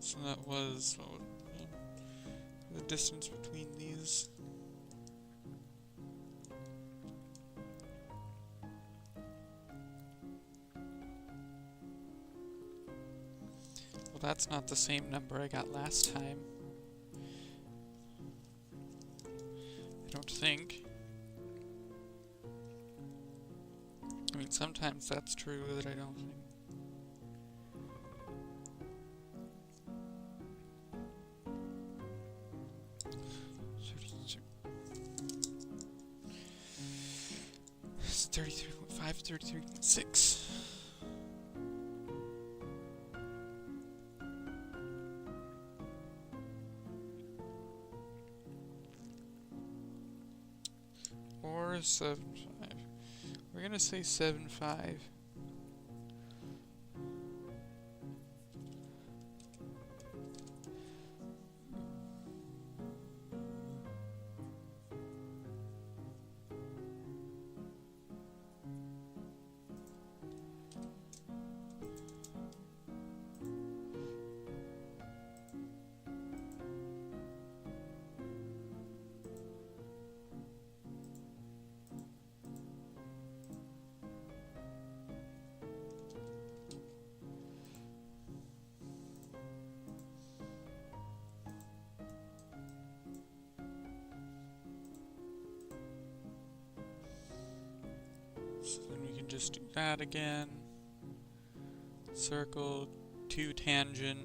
So that was the distance between these. Well, that's not the same number I got last time. I don't think. I mean, sometimes that's true, but I don't think. It's 33.5, 33.6. Or 7.5. We're gonna say 7.5. So then we can just do that again. Circle, 2 tangent.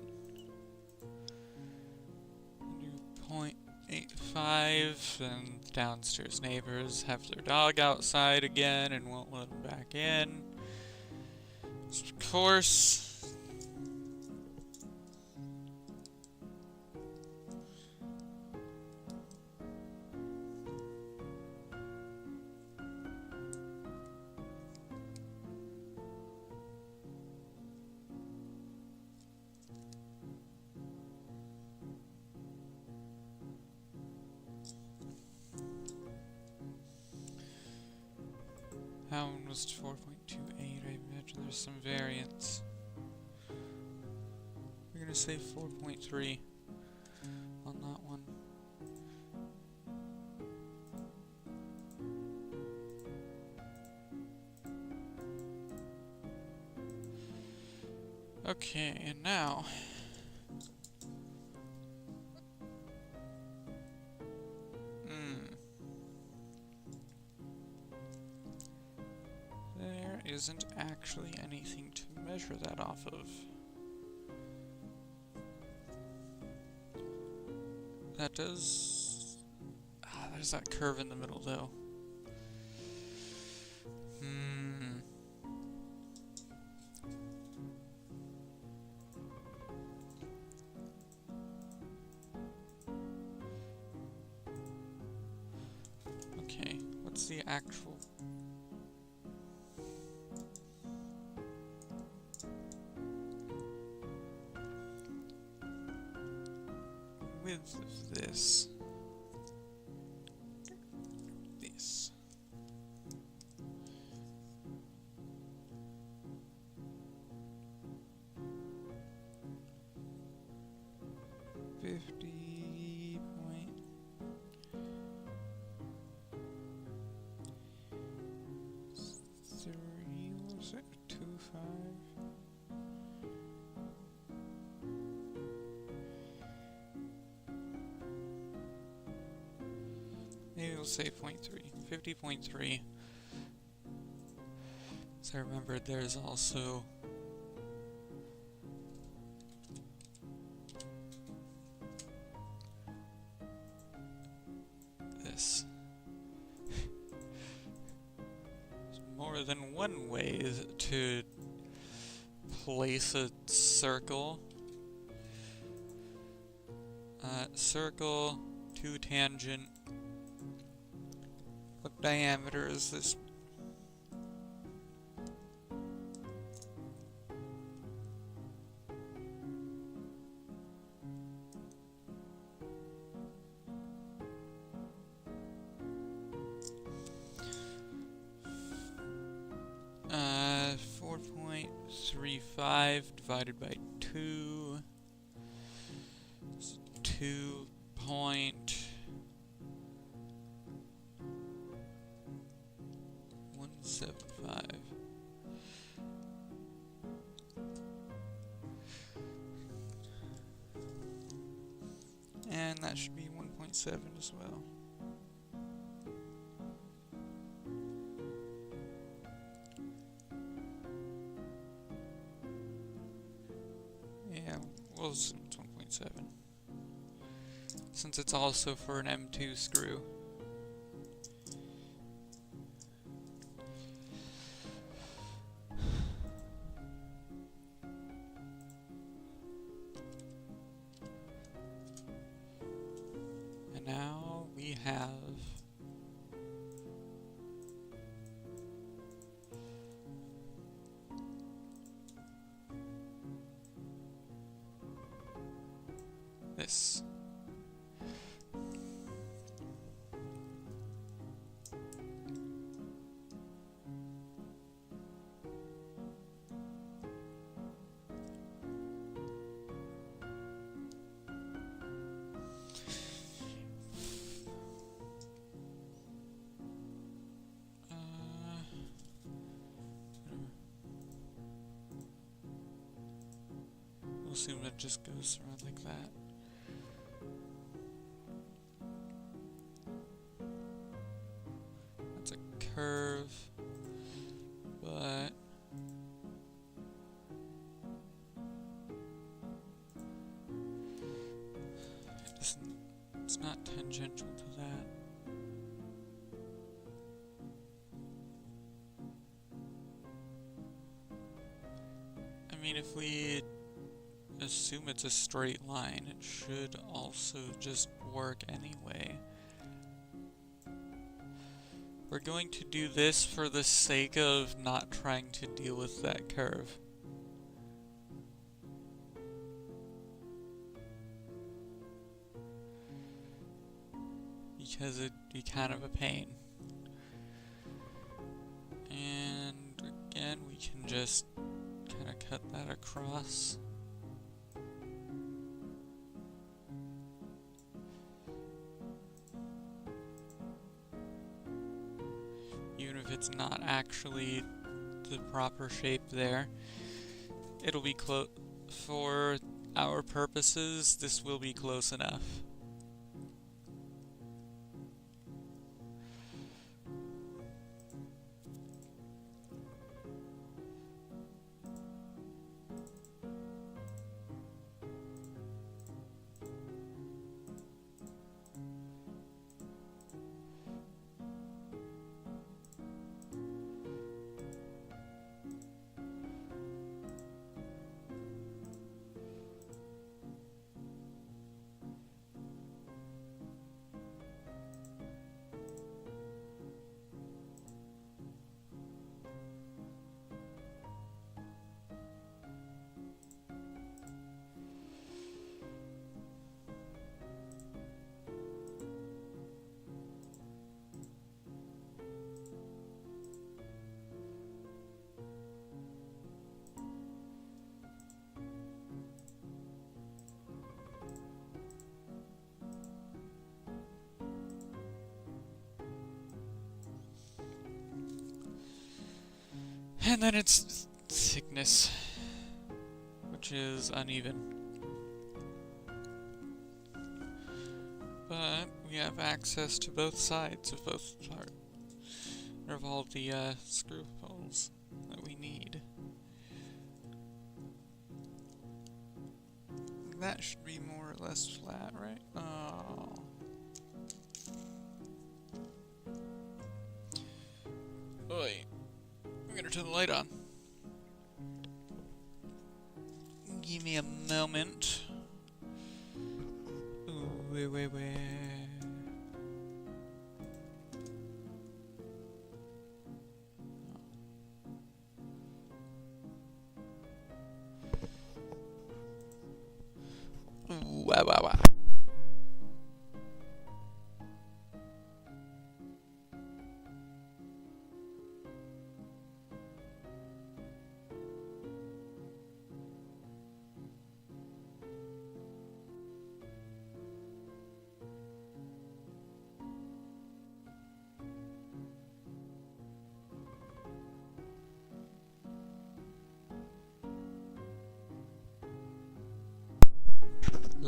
Do 0.85, and downstairs neighbors have their dog outside again and won't let them back in. Of course. That one was 4.28, I imagine there's some variance. We're gonna say 4.3 on that one. Okay, and now there isn't actually anything to measure that off of. That does... there's that curve in the middle, though. Okay, what's the actual... width of this? This. Was it 2.5? Maybe we'll say 0.3. 50.3. So I remembered there's also this. There's more than one way to place a circle. Circle, 2 tangent. What diameter is this? Uh, 4.35 divided by 2. 1.75. And that should be 1.7 as well. Yeah, we'll assume it's 1.7. Since it's also for an M2 screw. And now we have this. We'll assume it just goes around like that. That's a curve, but it's not tangential to that. I mean, if we assume it's a straight line, it should also just work anyway. We're going to do this for the sake of not trying to deal with that curve. Because it'd be kind of a pain. And again, we can just kind of cut that across. Even if it's not actually the proper shape there, it'll be close. For our purposes, this will be close enough. And then it's thickness, which is uneven. But we have access to both sides of both parts, of all the screw holes that we need. That should be more or less flat, right? Oh. Oi. I'm gonna turn the light on. Give me a moment. Ooh, wait. Ooh, wow.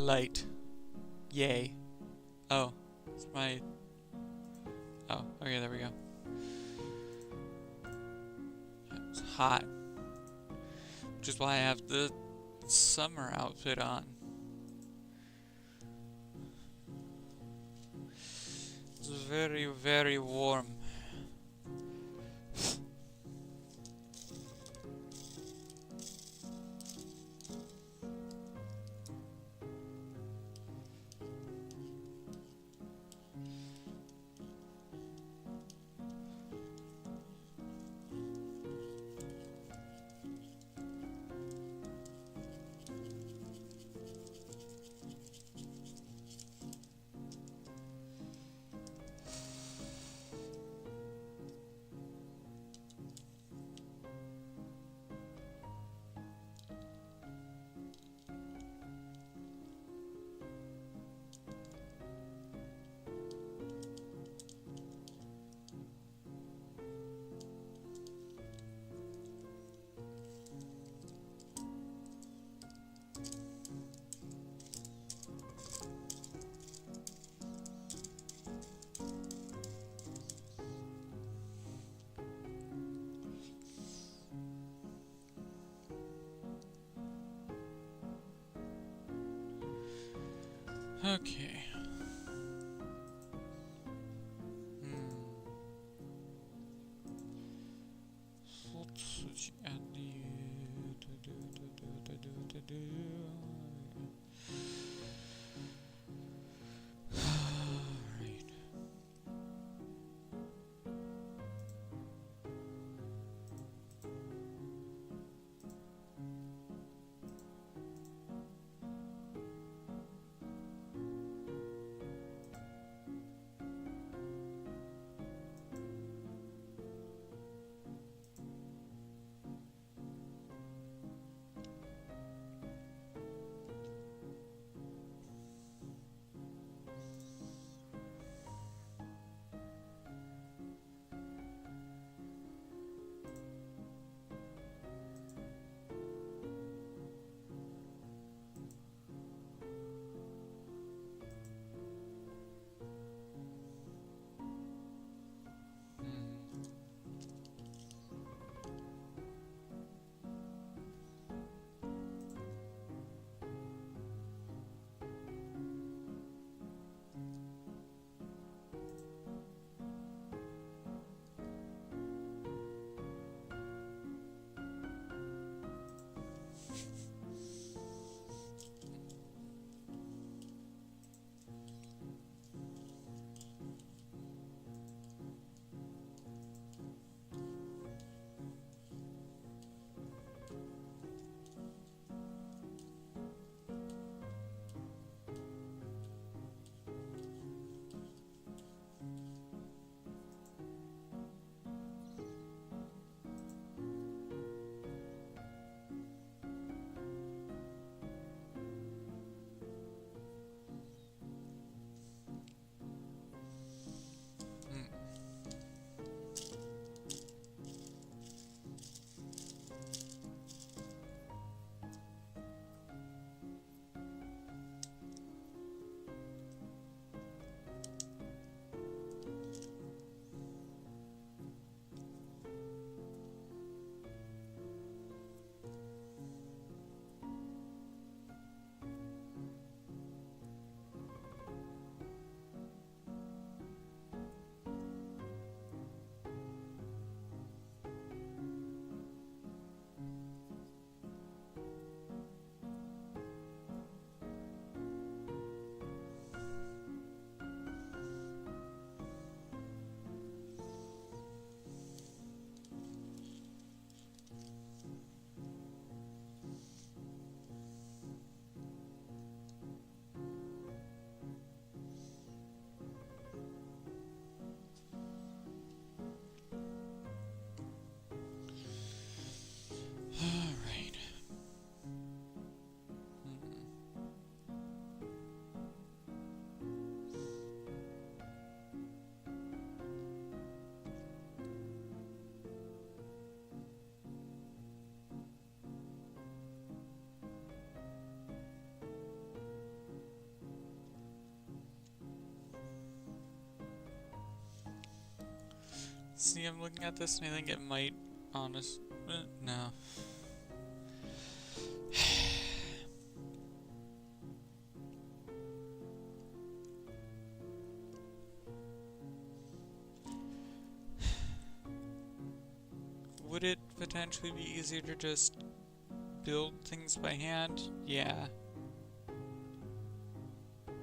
light. Yay. Oh, it's my... Oh, okay, there we go. It's hot. Which is why I have the summer outfit on. It's very, very warm. Okay. See, I'm looking at this and I think it might, no. Would it potentially be easier to just build things by hand? Yeah.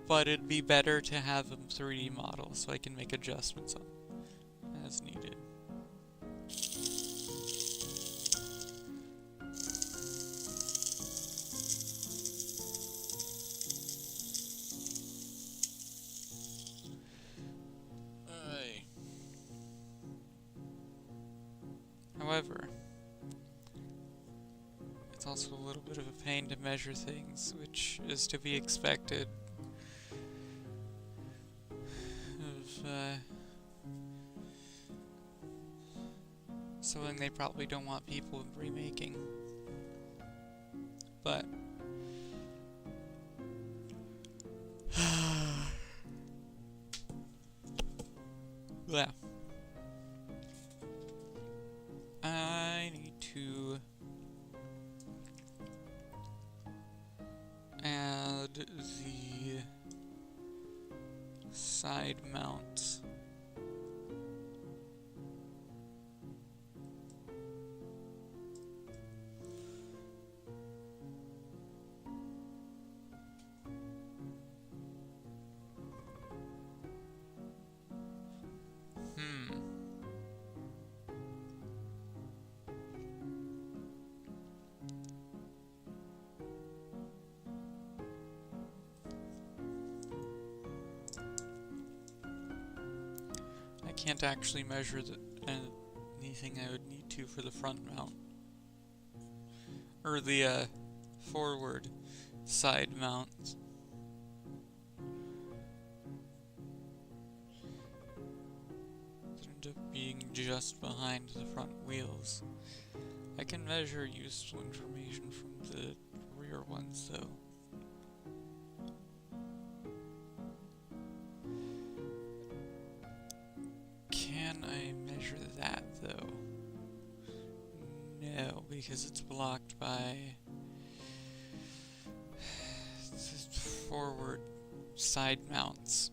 But it'd be better to have them 3D models so I can make adjustments on them as needed. However, it's also a little bit of a pain to measure things, which is to be expected of something they probably don't want people remaking. But yeah. I need to add the side mount. I can't actually measure anything I would need to for the front mount. Or the forward side mount. It ended up being just behind the front wheels. I can measure useful information from the rear ones though. Can I measure that though? No, because it's blocked by forward side mounts.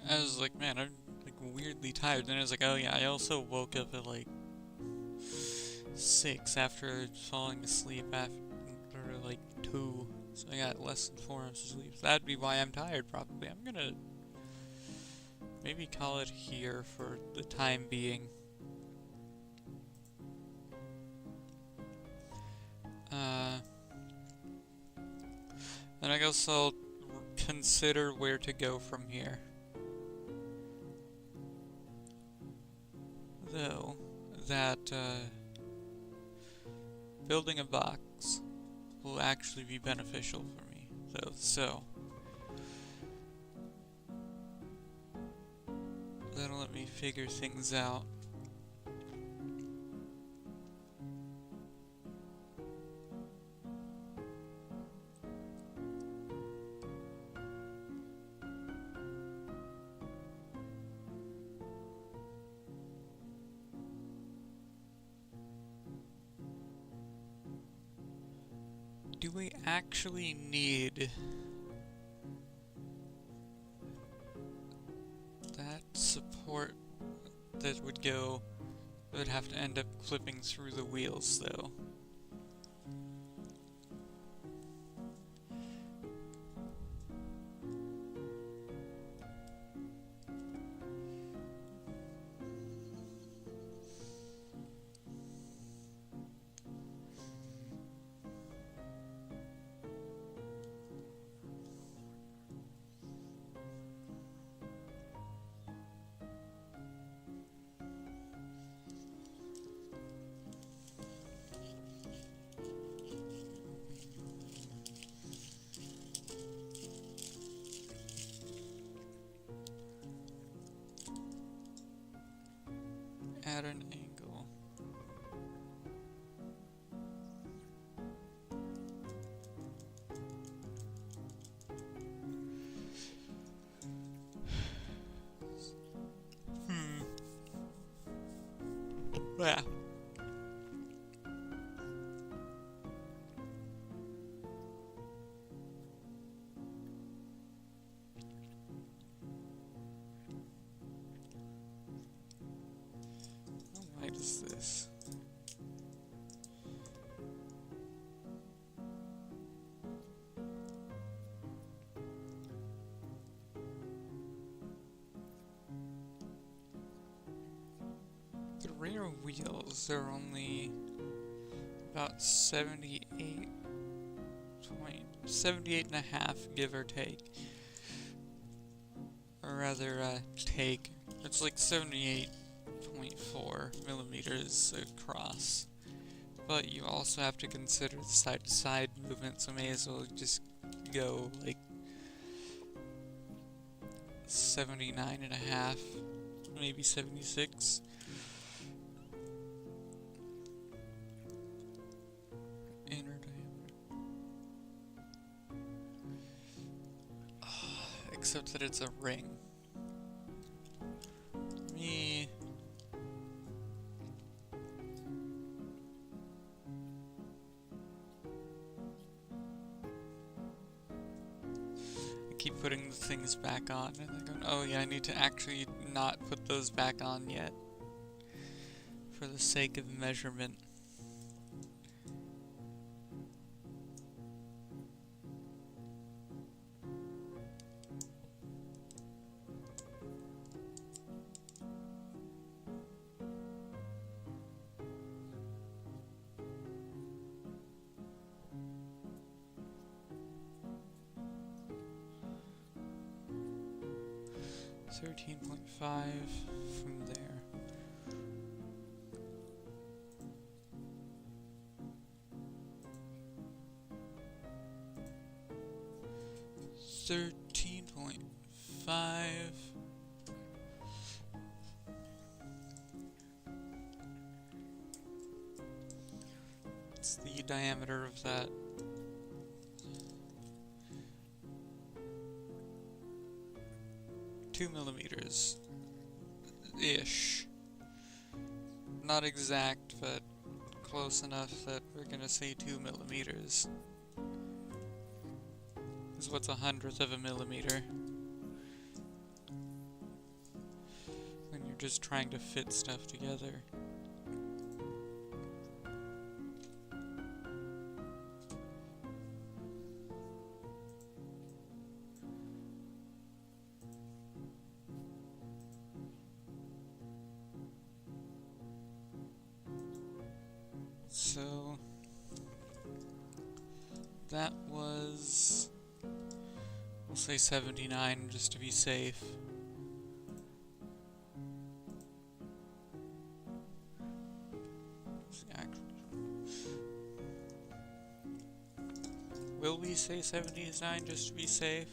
I was like, man, I'm like weirdly tired. Then I was like, oh yeah, I also woke up at like 6 after falling asleep after like 2. So I got less than 4 hours of sleep. So that'd be why I'm tired probably. I'm gonna maybe call it here for the time being. Then I guess I'll consider where to go from here. Though, that building a box will actually be beneficial for me, though, so that'll let me figure things out. Do we actually need that support that would go, it would have to end up clipping through the wheels though. At an angle. Yeah. How wide is this? The rear wheels are only about 78 and a half, give or take. Or rather, take. It's like 78.4 millimeters across. But you also have to consider the side-to-side movement, so may as well just go like 79 and a half, maybe 76. Inner diameter. Except that it's a ring. Me. I keep putting the things back on and then going, oh yeah, I need to actually not put those back on yet. For the sake of measurement. .5 from there. .5. It's the diameter of that. Two millimeters ish. Not exact, but close enough that we're gonna say 2 millimeters. Is what's 1/100th of a millimeter. When you're just trying to fit stuff together. So that was, we'll say 79 just to be safe. Will we say 79 just to be safe?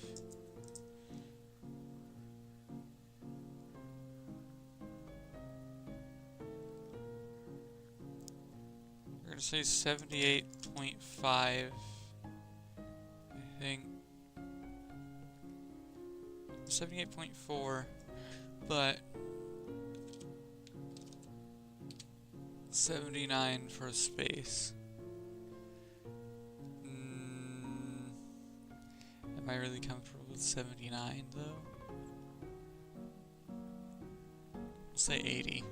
We're gonna say 78.5, I think. 78.4, but 79 for space. Am I really comfortable with 79 though? say 80.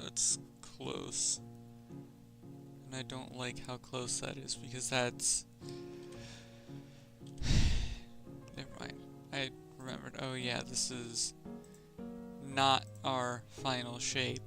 That's close. And I don't like how close that is because that's... Never mind. I remembered. Oh yeah, this is not our final shape.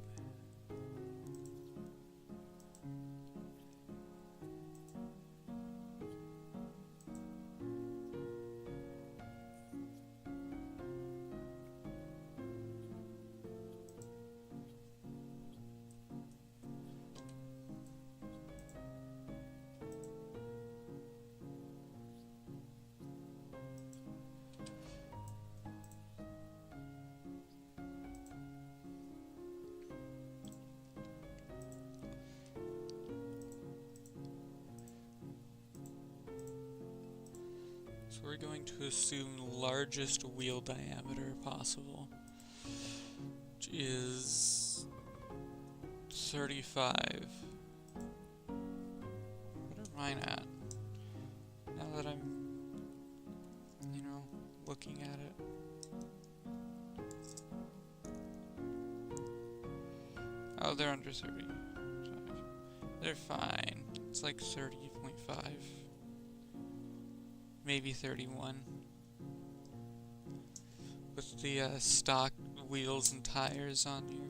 So we're going to assume largest wheel diameter possible, which is 35. What are mine at? Now that I'm, looking at it. Oh, they're under 35. They're fine. It's like 30.5. Maybe 31. With the stock wheels and tires on here.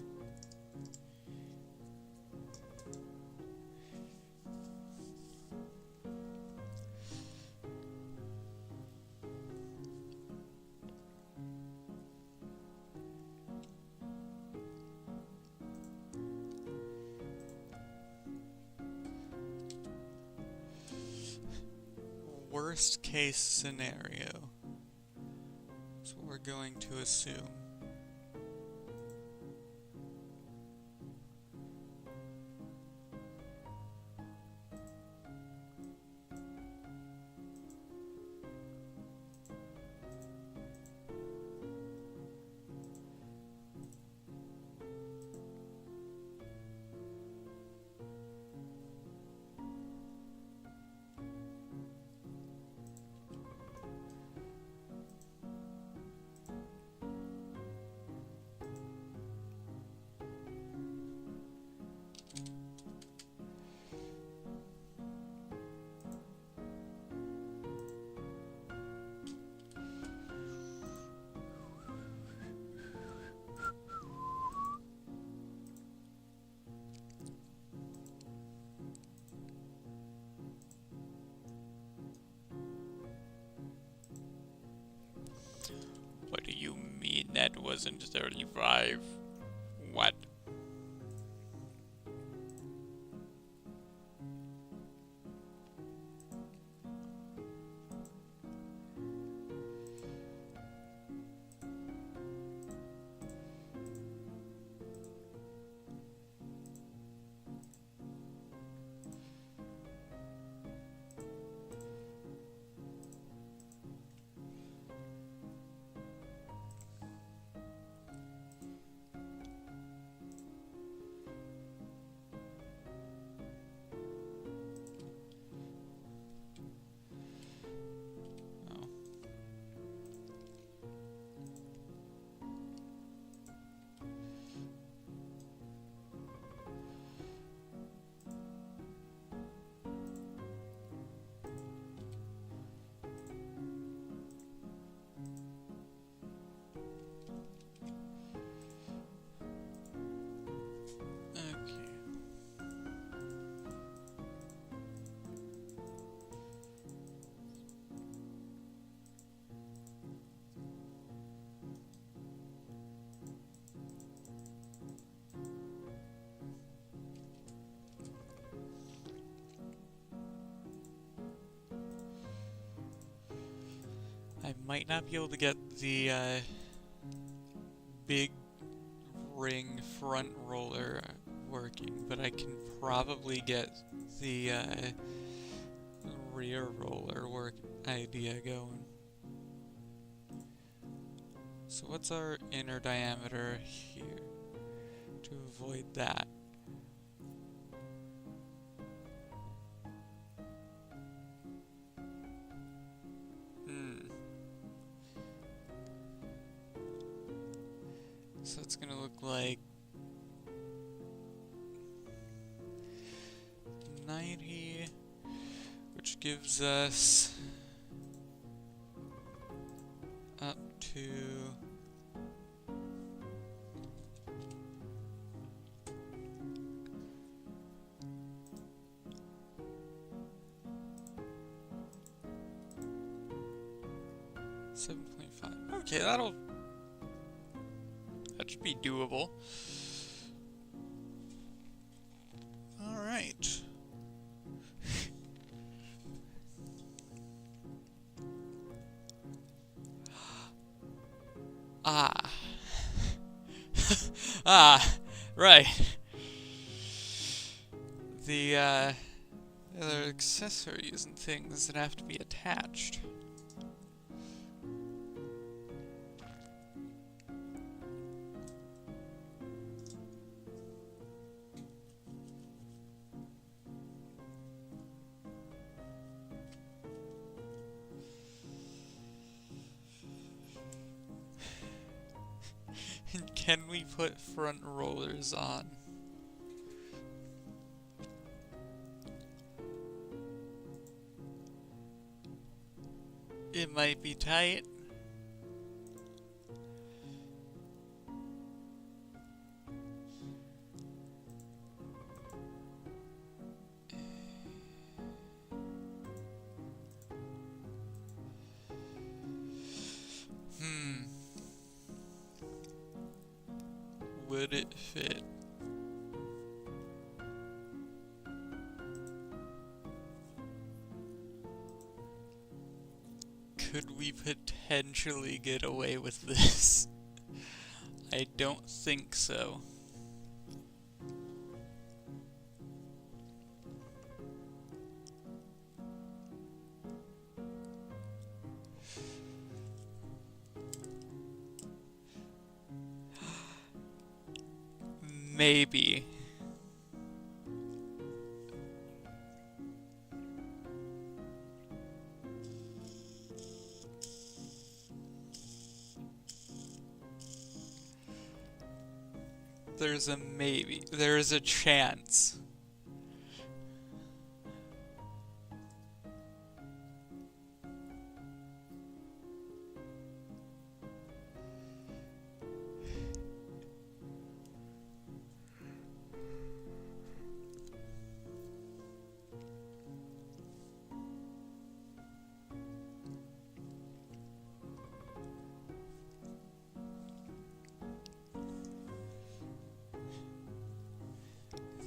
Worst case scenario. That's what we're going to assume. What do you mean that wasn't 35? What? I might not be able to get the big ring front roller working, but I can probably get the rear roller idea going. So what's our inner diameter here to avoid that? So it's gonna look like 90, which gives us up to 7.5. Okay, that should be doable. Alright. Ah. Ah, right. The other accessories and things that have to be attached. Can we put front rollers on? It might be tight. Would it fit? Could we potentially get away with this? I don't think so. Maybe. There's a maybe. There is a chance.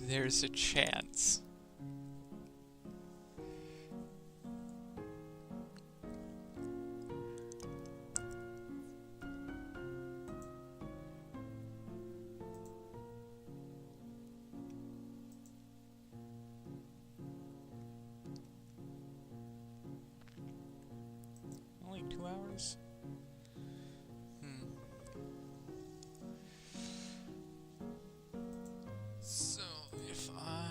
There's a chance. Only 2 hours? So if I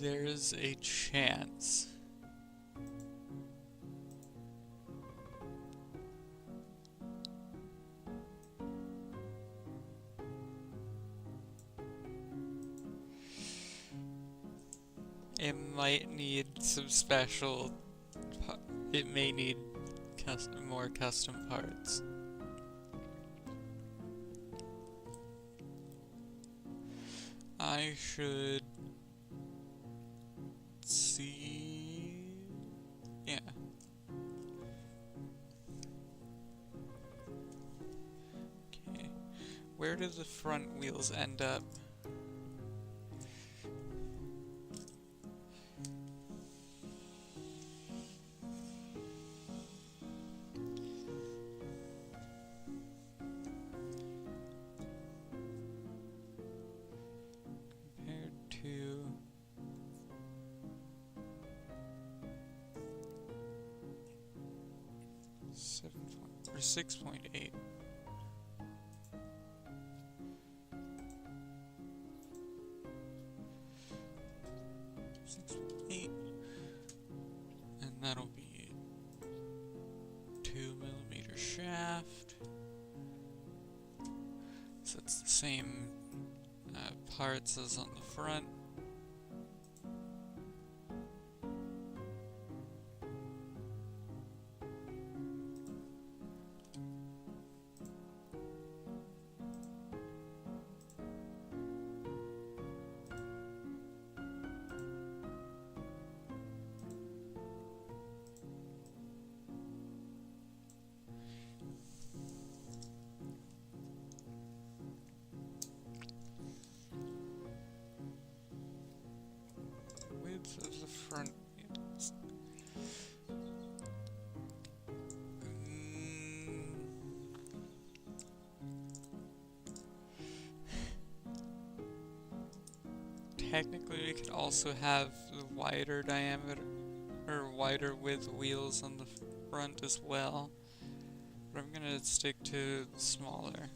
there's a chance. It might need some special. It may need more custom parts. I should where do the front wheels end up? Compared to 6.8. 6.8, and that'll be 2mm shaft. So it's the same parts as on the front. Width of the front wheels. Technically, we could also have the wider diameter, or wider width wheels on the front as well. But I'm gonna stick to smaller.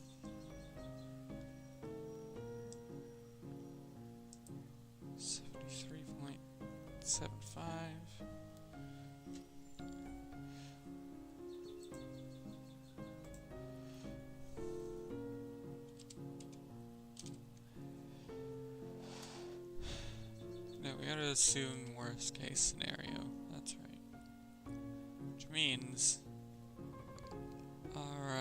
No, we gotta assume worst case scenario. That's right. Which means our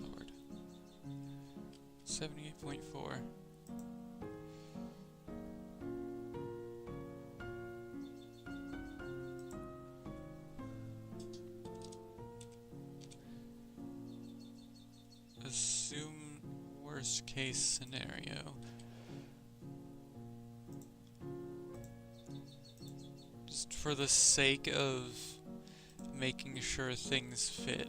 Lord, 78.4. Assume worst case scenario. Just for the sake of making sure things fit.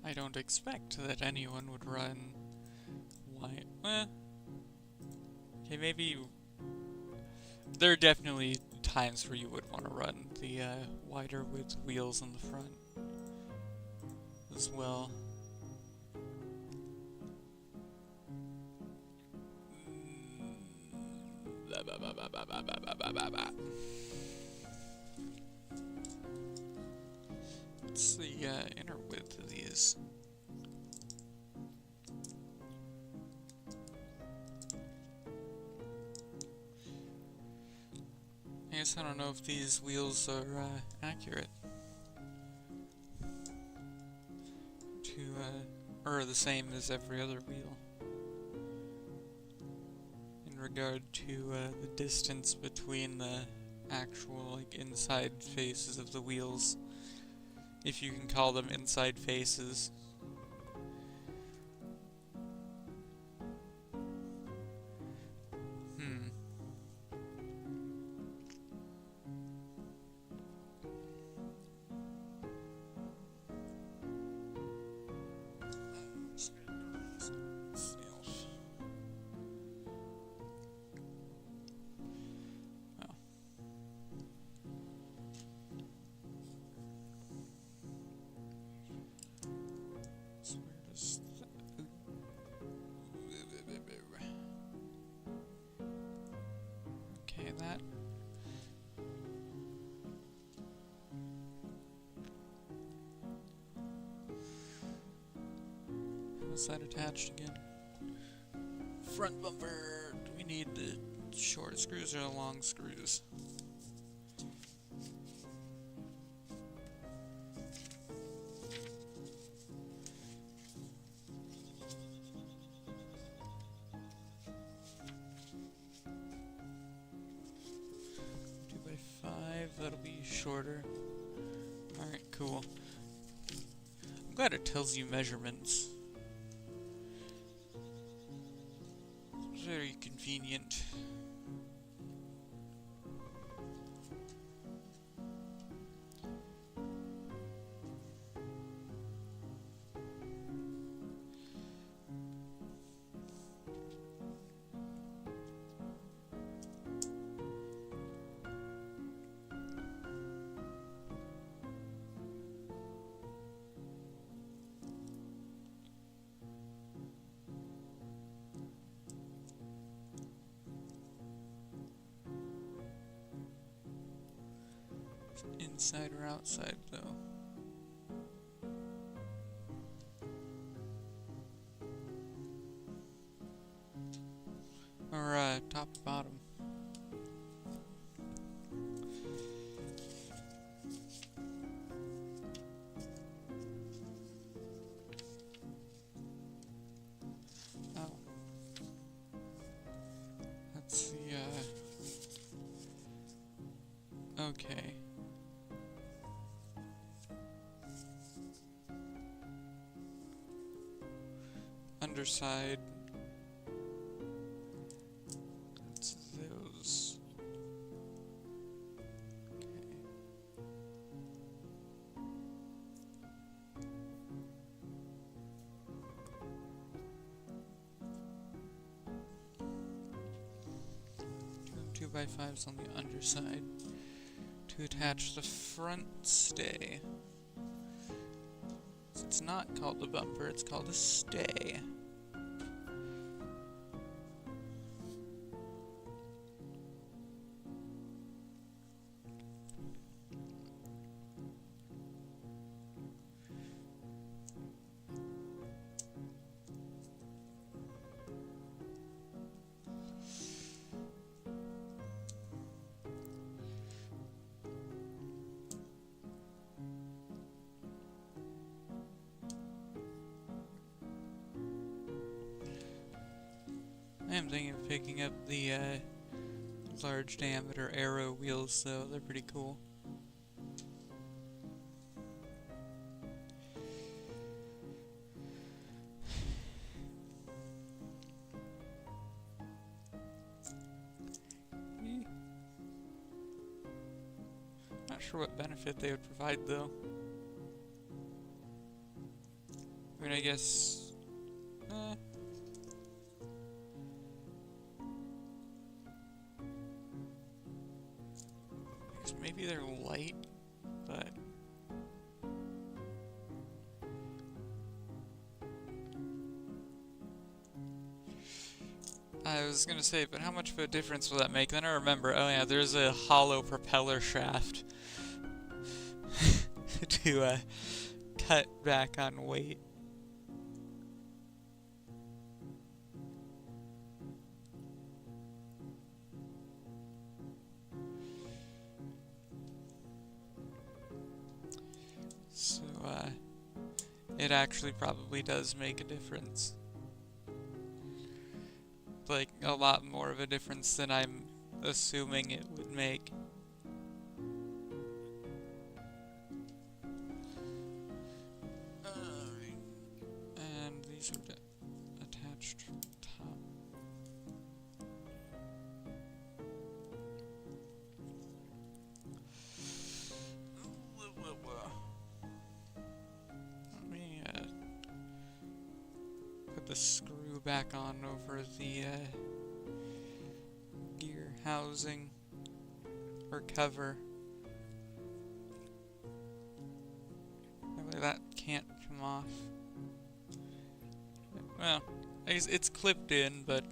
I don't expect that anyone would run wide. Okay, maybe there are definitely times where you would want to run the wider width wheels on the front as well. What's the inner width of these? I guess I don't know if these wheels are accurate to or the same as every other wheel in regard to the distance between the actual like inside faces of the wheels, if you can call them inside faces. that. Was that attached again? Front bumper! Do we need the short screws or the long screws? That'll be shorter. Alright, cool. I'm glad it tells you measurements. It's very convenient. Inside or outside, though? Or, top to bottom? Oh. That's the, okay. Underside. That's those. Okay. 2x5s on the underside to attach the front stay. It's not called the bumper, it's called a stay. I am thinking of picking up the large diameter arrow wheels, though. They're pretty cool. Not sure what benefit they would provide, though. I mean, I guess... maybe they're light, but... I was gonna say, but how much of a difference will that make? Then I remember, oh yeah, there's a hollow propeller shaft to cut back on weight. So, it actually probably does make a difference. Like, a lot more of a difference than I'm assuming it would make. And these are attached from the top. Let me put the screw back on over the gear housing or cover. That way that can't come off. Well, I guess it's clipped in, but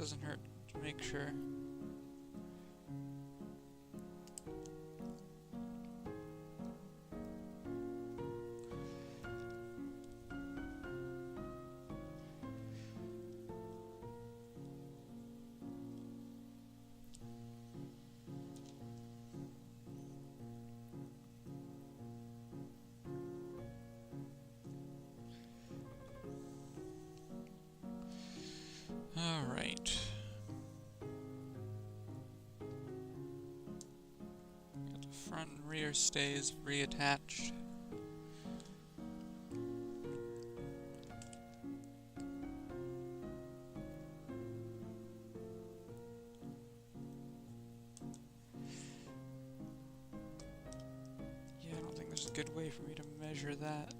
doesn't hurt to make sure. Alright. Got the front and rear stays reattached. Yeah, I don't think there's a good way for me to measure that.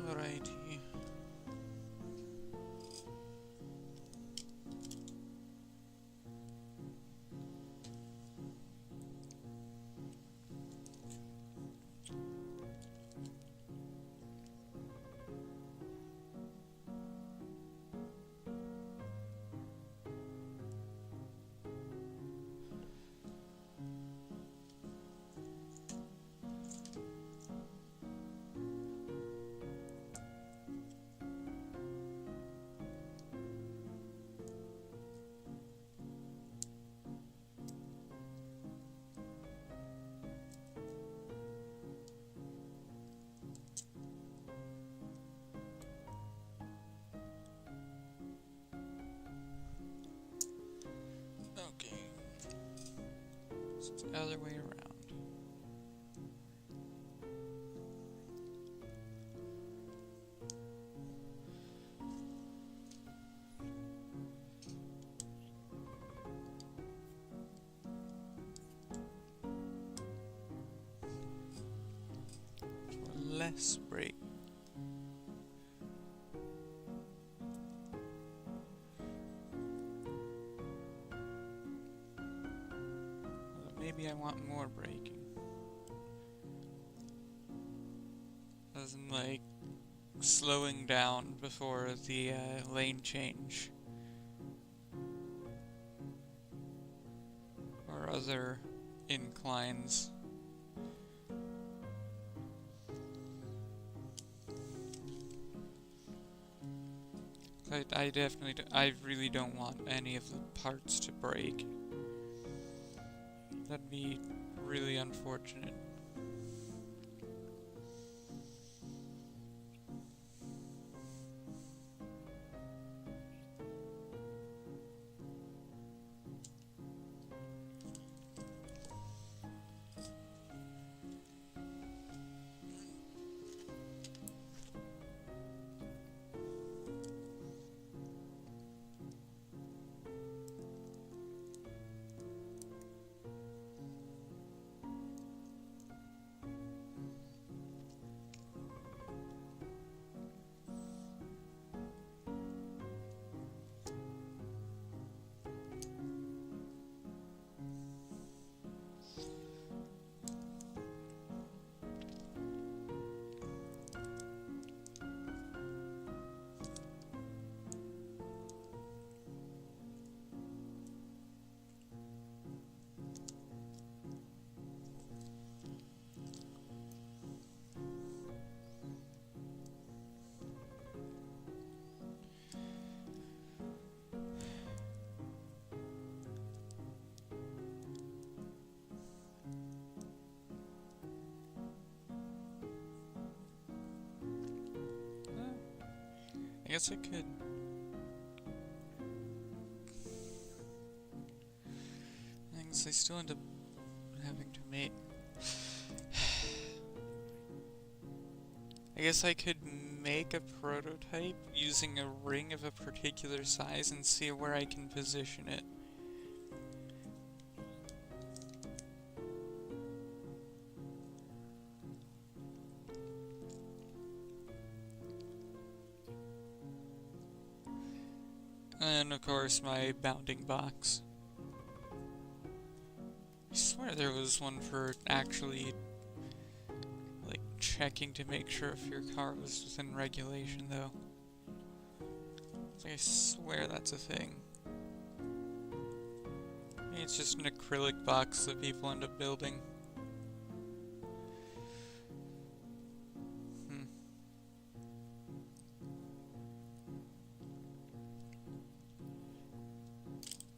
Alrighty. Okay. So it's the other way around. For less brake. Maybe I want more braking. As in, like, slowing down before the lane change. Or other inclines. I definitely, I really don't want any of the parts to break. That'd be really unfortunate. I guess I could. I guess I still end up having to make I guess I could make a prototype using a ring of a particular size and see where I can position it. And of course my bounding box. I swear there was one for actually like checking to make sure if your car was within regulation though. I swear that's a thing. Maybe it's just an acrylic box that people end up building.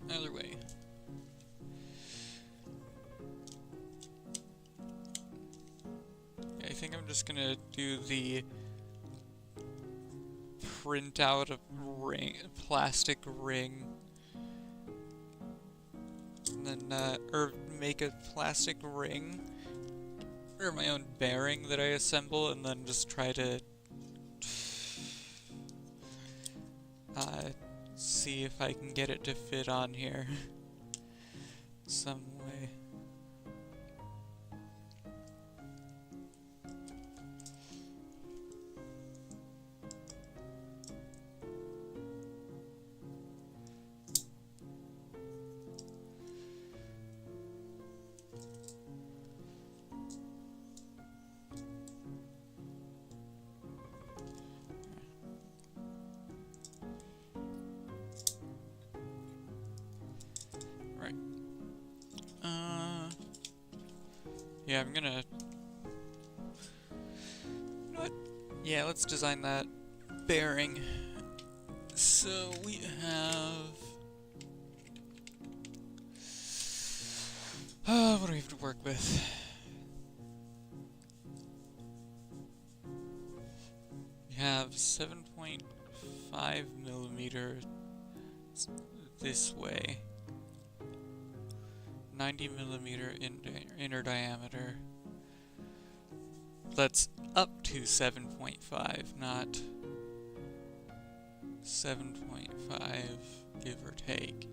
Either way. I think I'm just gonna do the print out a plastic ring, and then or make a plastic ring or my own bearing that I assemble, and then just try to see if I can get it to fit on here some way. Yeah, I'm gonna... You know what? Yeah, let's design that bearing. So we have... what do we have to work with? We have 7.5 millimeter this way. 90 millimeter inner diameter. That's up to 7.5, not 7.5, give or take.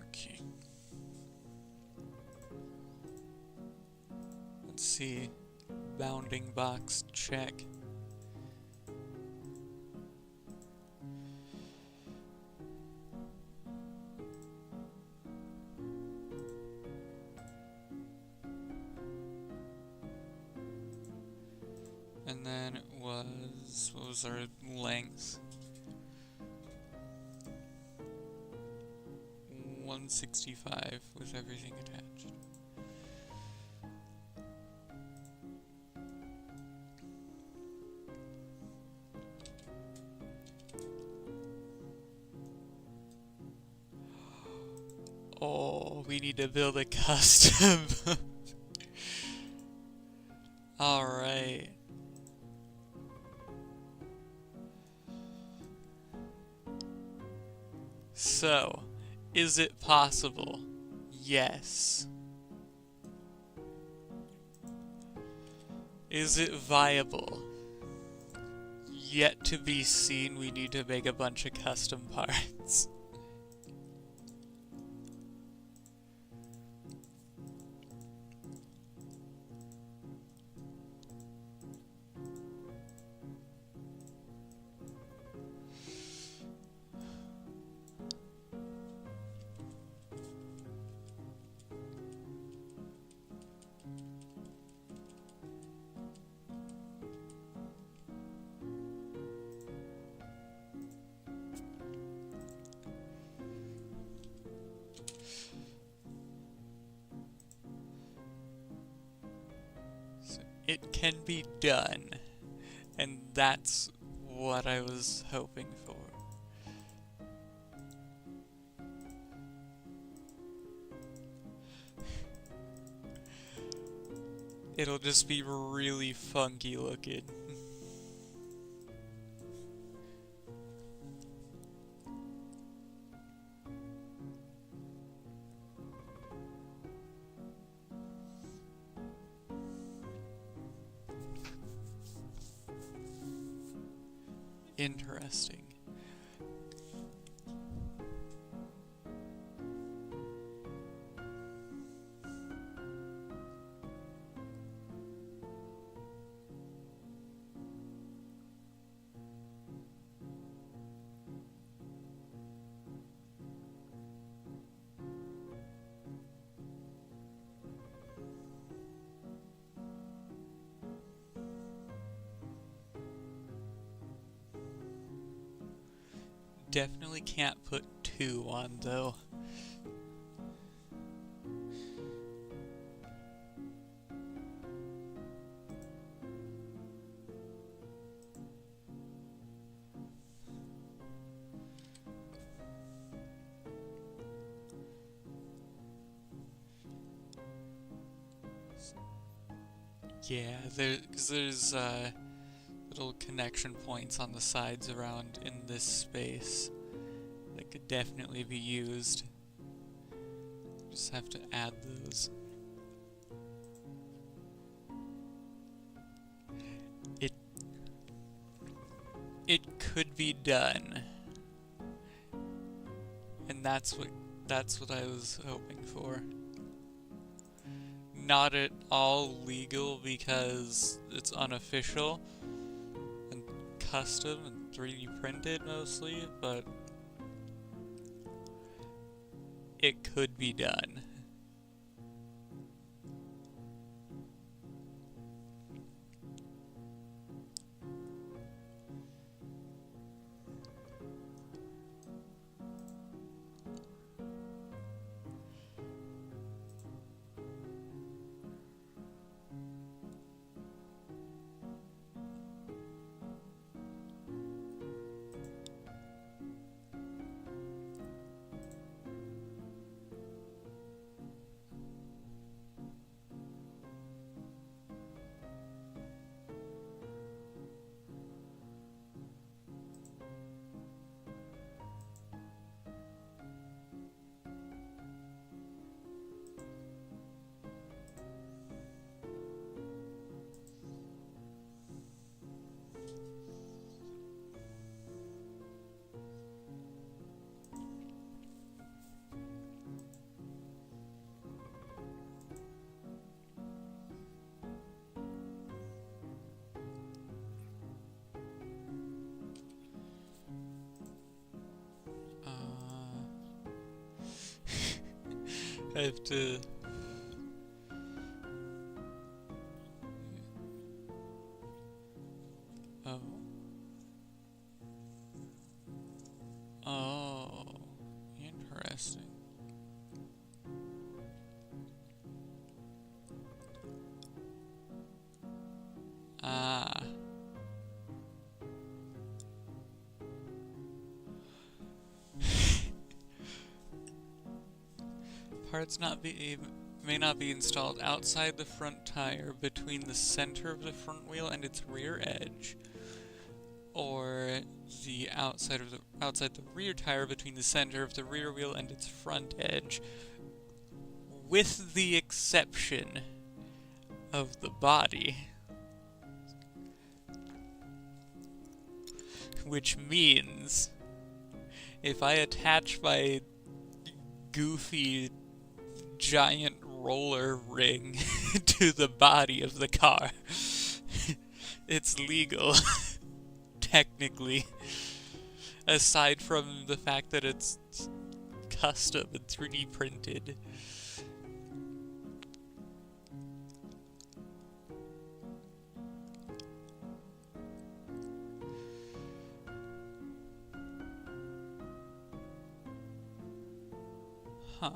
Okay. Let's see. Bounding box, check. And then it was, what was our length? 165 with everything attached. Oh, we need to build a custom. Alright. So, is it possible? Yes. Is it viable? Yet to be seen. We need to make a bunch of custom parts. it can be done. And that's what I was hoping for. It'll just be really funky looking. Interesting. Definitely can't put 2 on, though. Yeah, there's little connection points on the sides around in this space that could definitely be used. Just have to add those. It could be done. And that's what I was hoping for. Not at all legal because it's unofficial and custom and 3D printed mostly, but it could be done. I have to... Oh. Oh. Interesting. Ah. Parts may not be installed outside the front tire between the center of the front wheel and its rear edge, or the outside the rear tire between the center of the rear wheel and its front edge, with the exception of the body. Which means if I attach my goofy giant roller ring to the body of the car, it's legal, technically, aside from the fact that it's custom and 3D printed. Huh.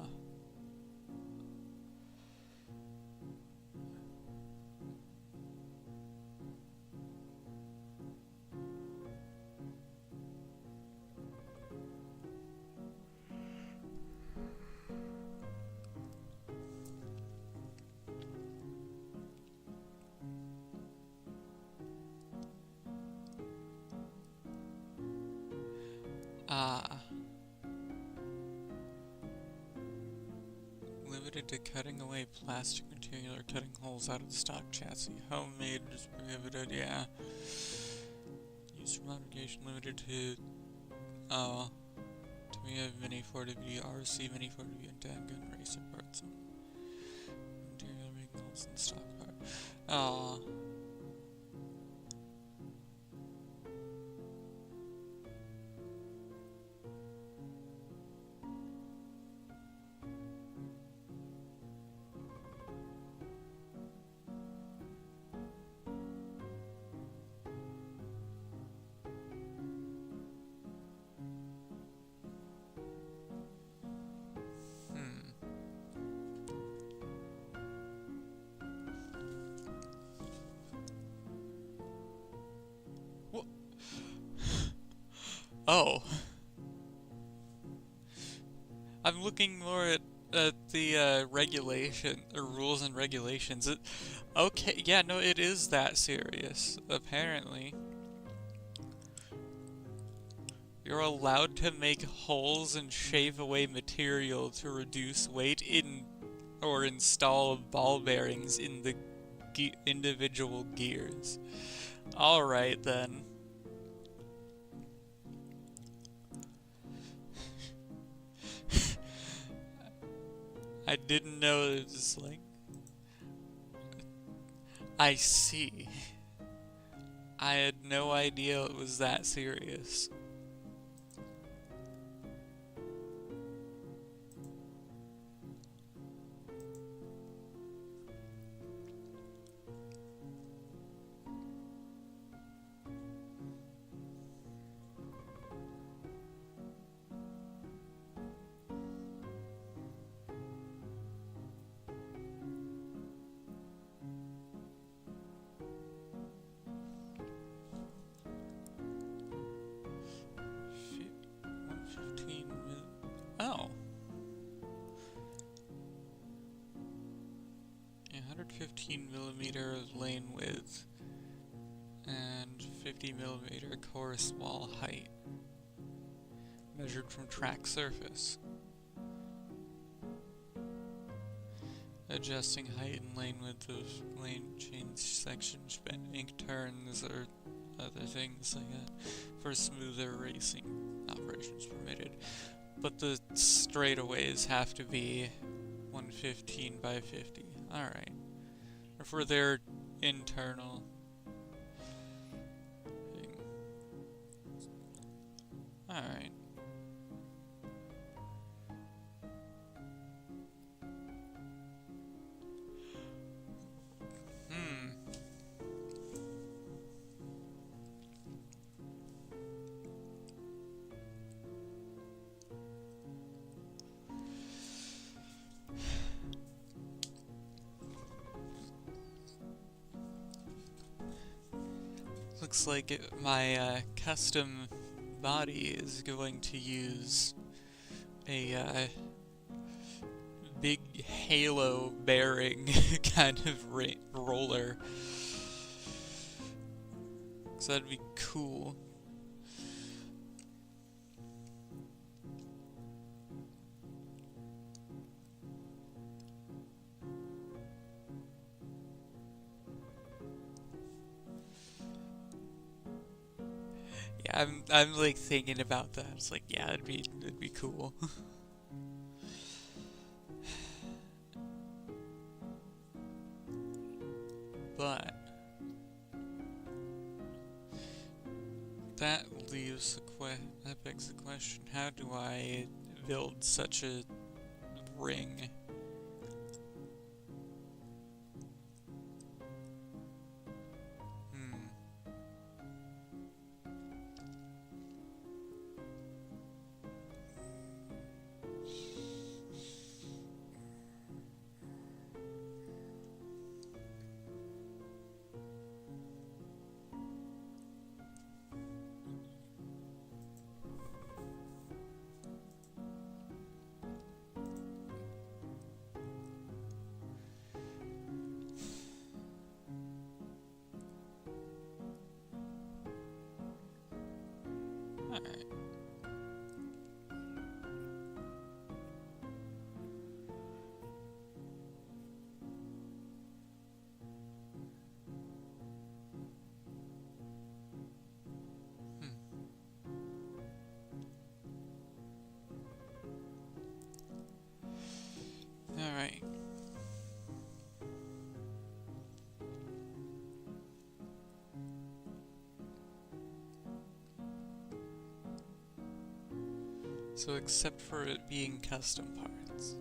limited to cutting away plastic material or cutting holes out of the stock chassis. Homemade is prohibited, yeah. Use for modification limited to, Tamiya Mini 4WD, RC Mini 4WD, and Dad Gun Racer parts. Material making holes in stock part. Aw. Oh. I'm looking more at the regulation, or rules and regulations. Okay, yeah, no, it is that serious, apparently. You're allowed to make holes and shave away material to reduce weight or install ball bearings in the individual gears. Alright then. I didn't know it was like... I see. I had no idea it was that serious. Oh. Yeah, 115 millimeter lane width and 50 millimeter course wall height, measured from track surface. Adjusting height and lane width of lane change sections, ink turns, or other things like that for smoother racing operations permitted. But the straightaways have to be 115 by 50. Alright. Or for their internal thing. Alright. Looks like my custom body is going to use a big halo bearing kind of roller. So that'd be cool. Yeah, I'm like thinking about that. It's like, yeah, it'd be cool. But that leaves that begs the question: how do I build such a ring? So except for it being custom parts.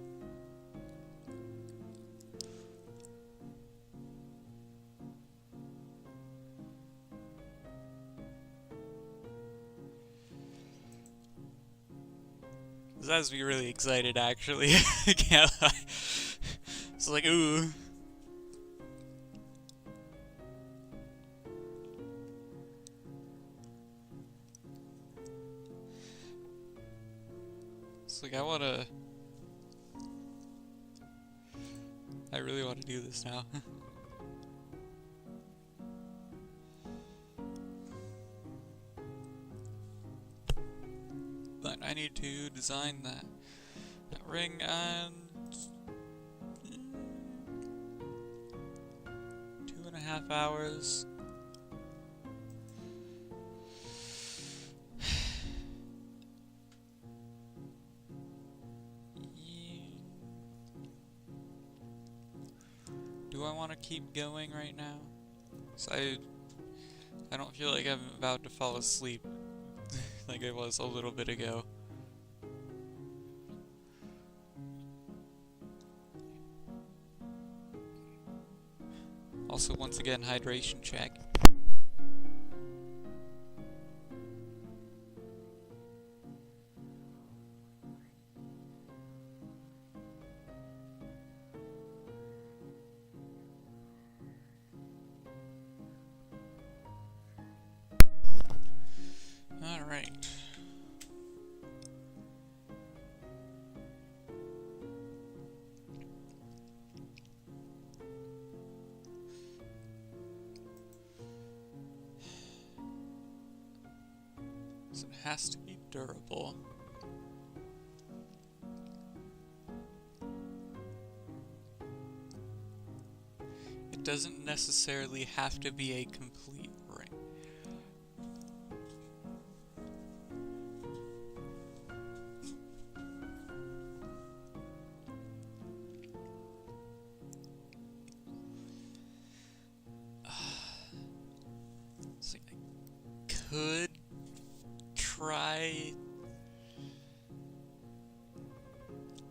This has me really excited, actually. I can't lie. It's like, ooh. It's like, I really want to do this now. But I need to design that ring and 2.5 hours. Do I want to keep going right now? So I don't feel like I'm about to fall asleep like I was a little bit ago. Also, once again, hydration check. Alright. So it has to be durable. It doesn't necessarily have to be a complete ring. So I could try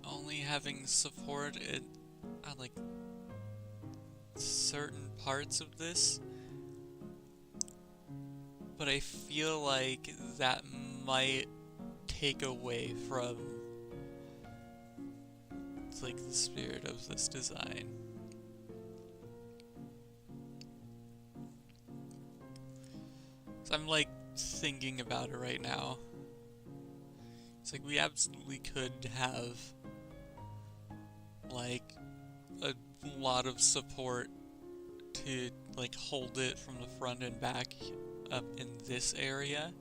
only having support at like certain parts of this, but I feel like that might take away from like the spirit of this design. So I'm like thinking about it right now. It's like we absolutely could have like a lot of support to like hold it from the front and back up in this area.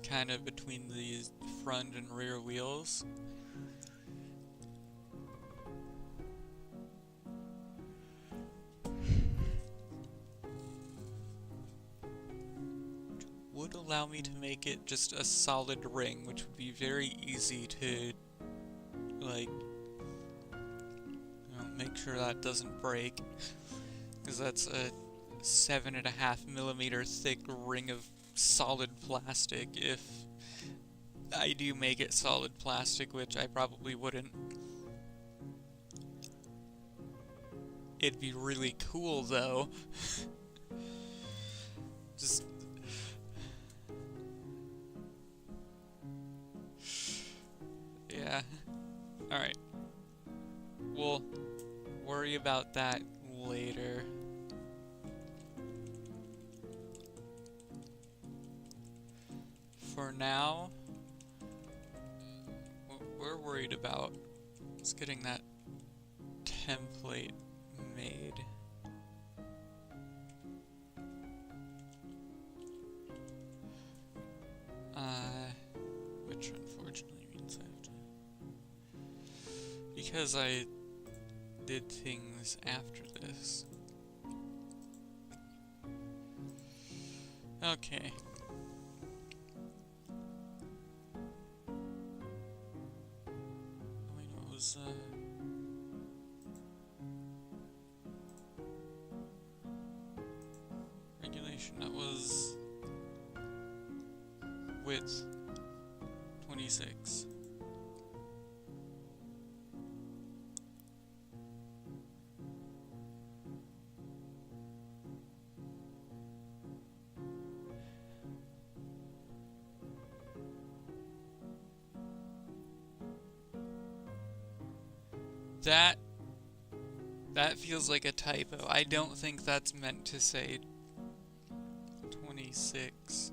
Kind of between the front and rear wheels. Would allow me to make it just a solid ring, which would be very easy to like make sure that doesn't break, because that's a 7.5mm thick ring of solid plastic. If I do make it solid plastic, which I probably wouldn't, it'd be really cool though. Just yeah. Alright. We'll worry about that later. For now, what we're worried about is getting that template made. Which unfortunately means I have to... Because I did things after this. Okay. I mean, what was, regulation? That was width 26. That feels like a typo. I don't think that's meant to say 26.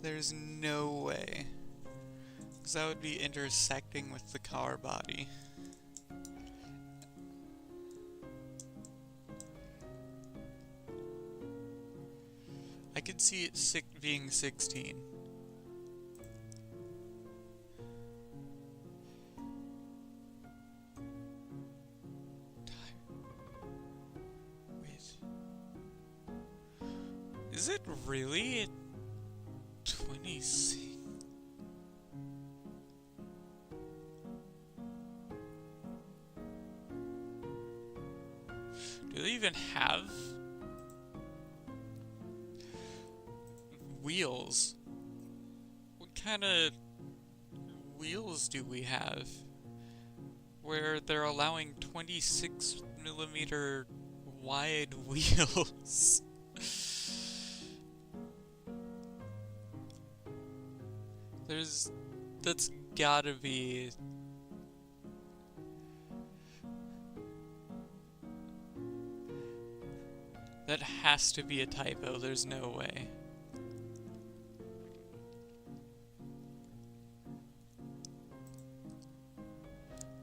There's no way. Because that would be intersecting with the car body. I could see it being 16. Wait. Is it really 26? Do they even have wheels? What kind of wheels do we have where they're allowing 26mm wide wheels? That's gotta be... That has to be a typo, there's no way.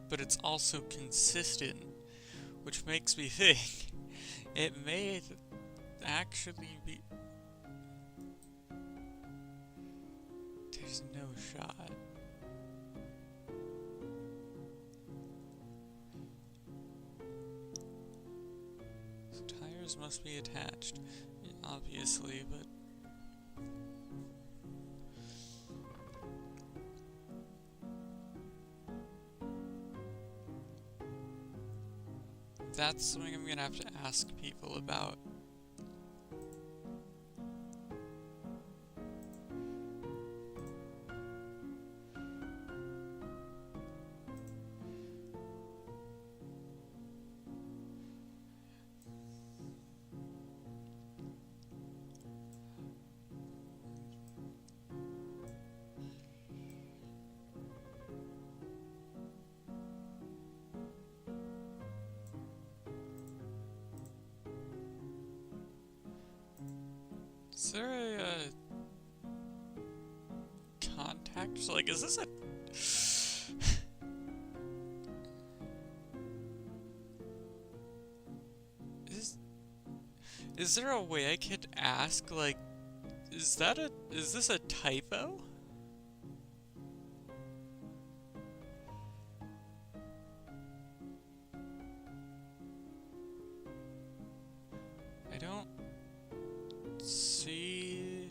But it's also consistent, which makes me think it may actually be... There's no shot. So tires must be attached, obviously, but... That's something I'm gonna have to ask people about. Is there a contact? So, like, is this a... Is there a way I could ask, like, is this a typo? I don't see...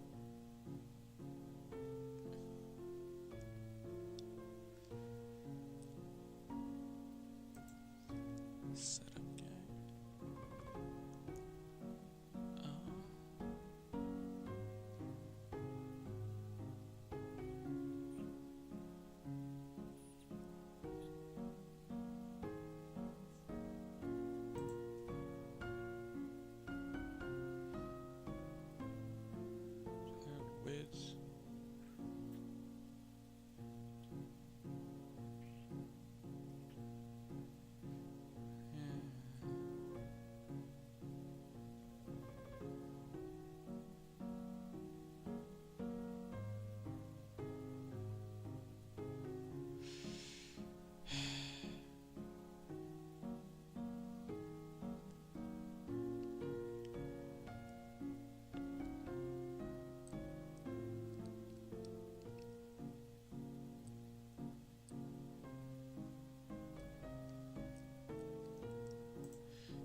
Setup guide. Width.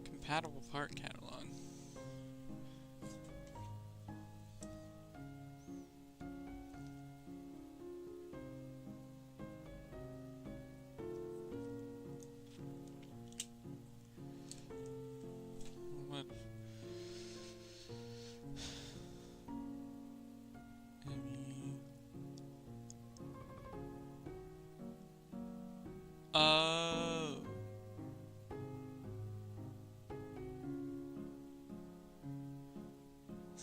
Compatible part catalog.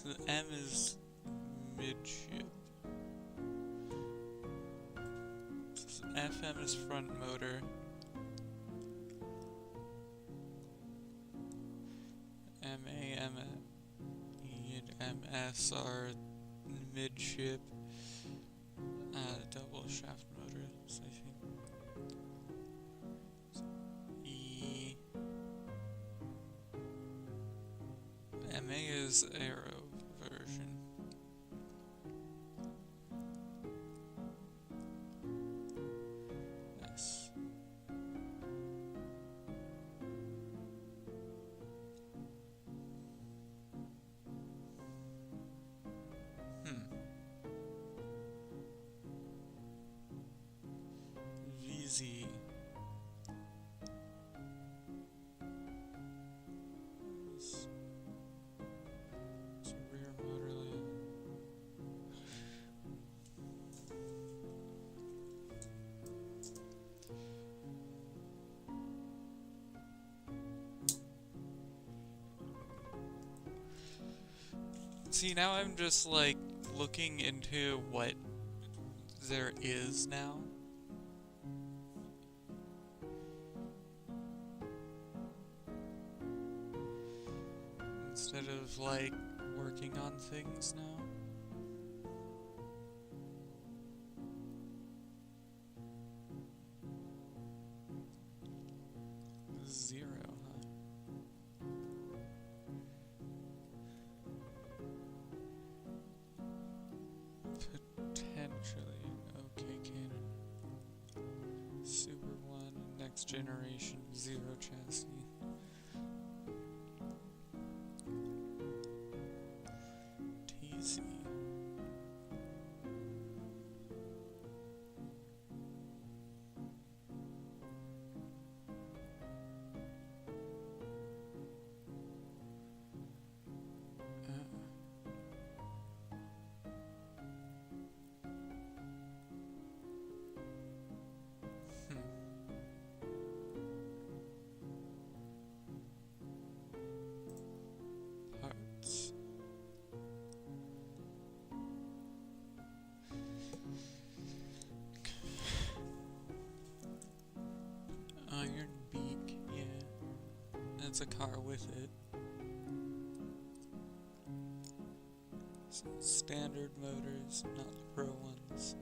So the M is midship. So FM is front motor. MA, ME, and MS are midship. Double shaft motors, I think. So E. MA is aero version. S. VZ. It's rear motor layout. See, now I'm just like looking into what there is now. Instead of like working on things now. Zero, huh? Potentially. Okay, cannon. Super 1, next generation, zero chassis. TZ. Parts. Iron beak, yeah. That's a car with it. Standard motors, not the pro ones.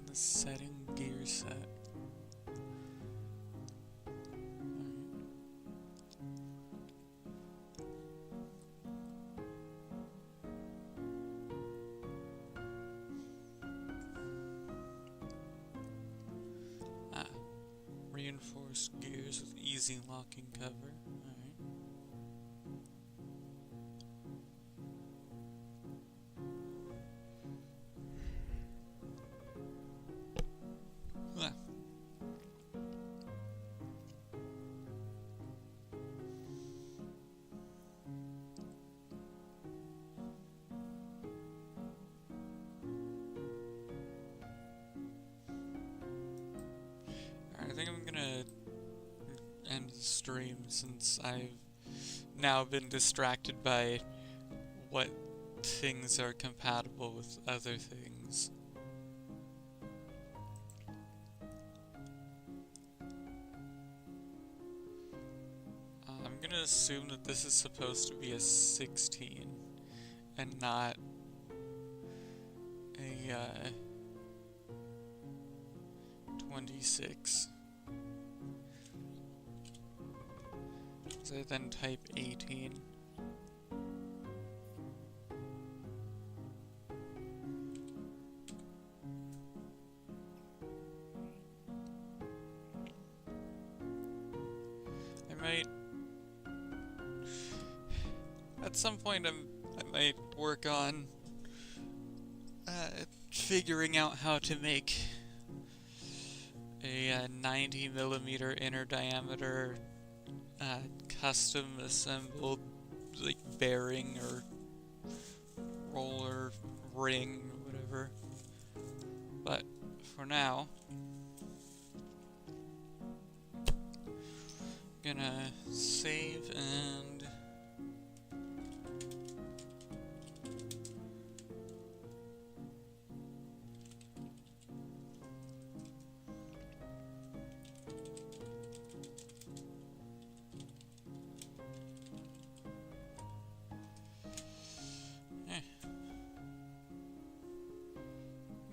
The setting gear set. Reinforced gears with easy locking cover. Alright. I think I'm gonna end the stream since I've now been distracted by what things are compatible with other things. gonna assume that this is supposed to be a 16 and not a 26. So I then type 18. I might... At some point I might work on figuring out how to make a 90mm inner diameter custom assembled like bearing or roller ring or whatever. But for now, I'm gonna save and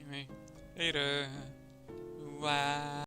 anyway, later. Wow.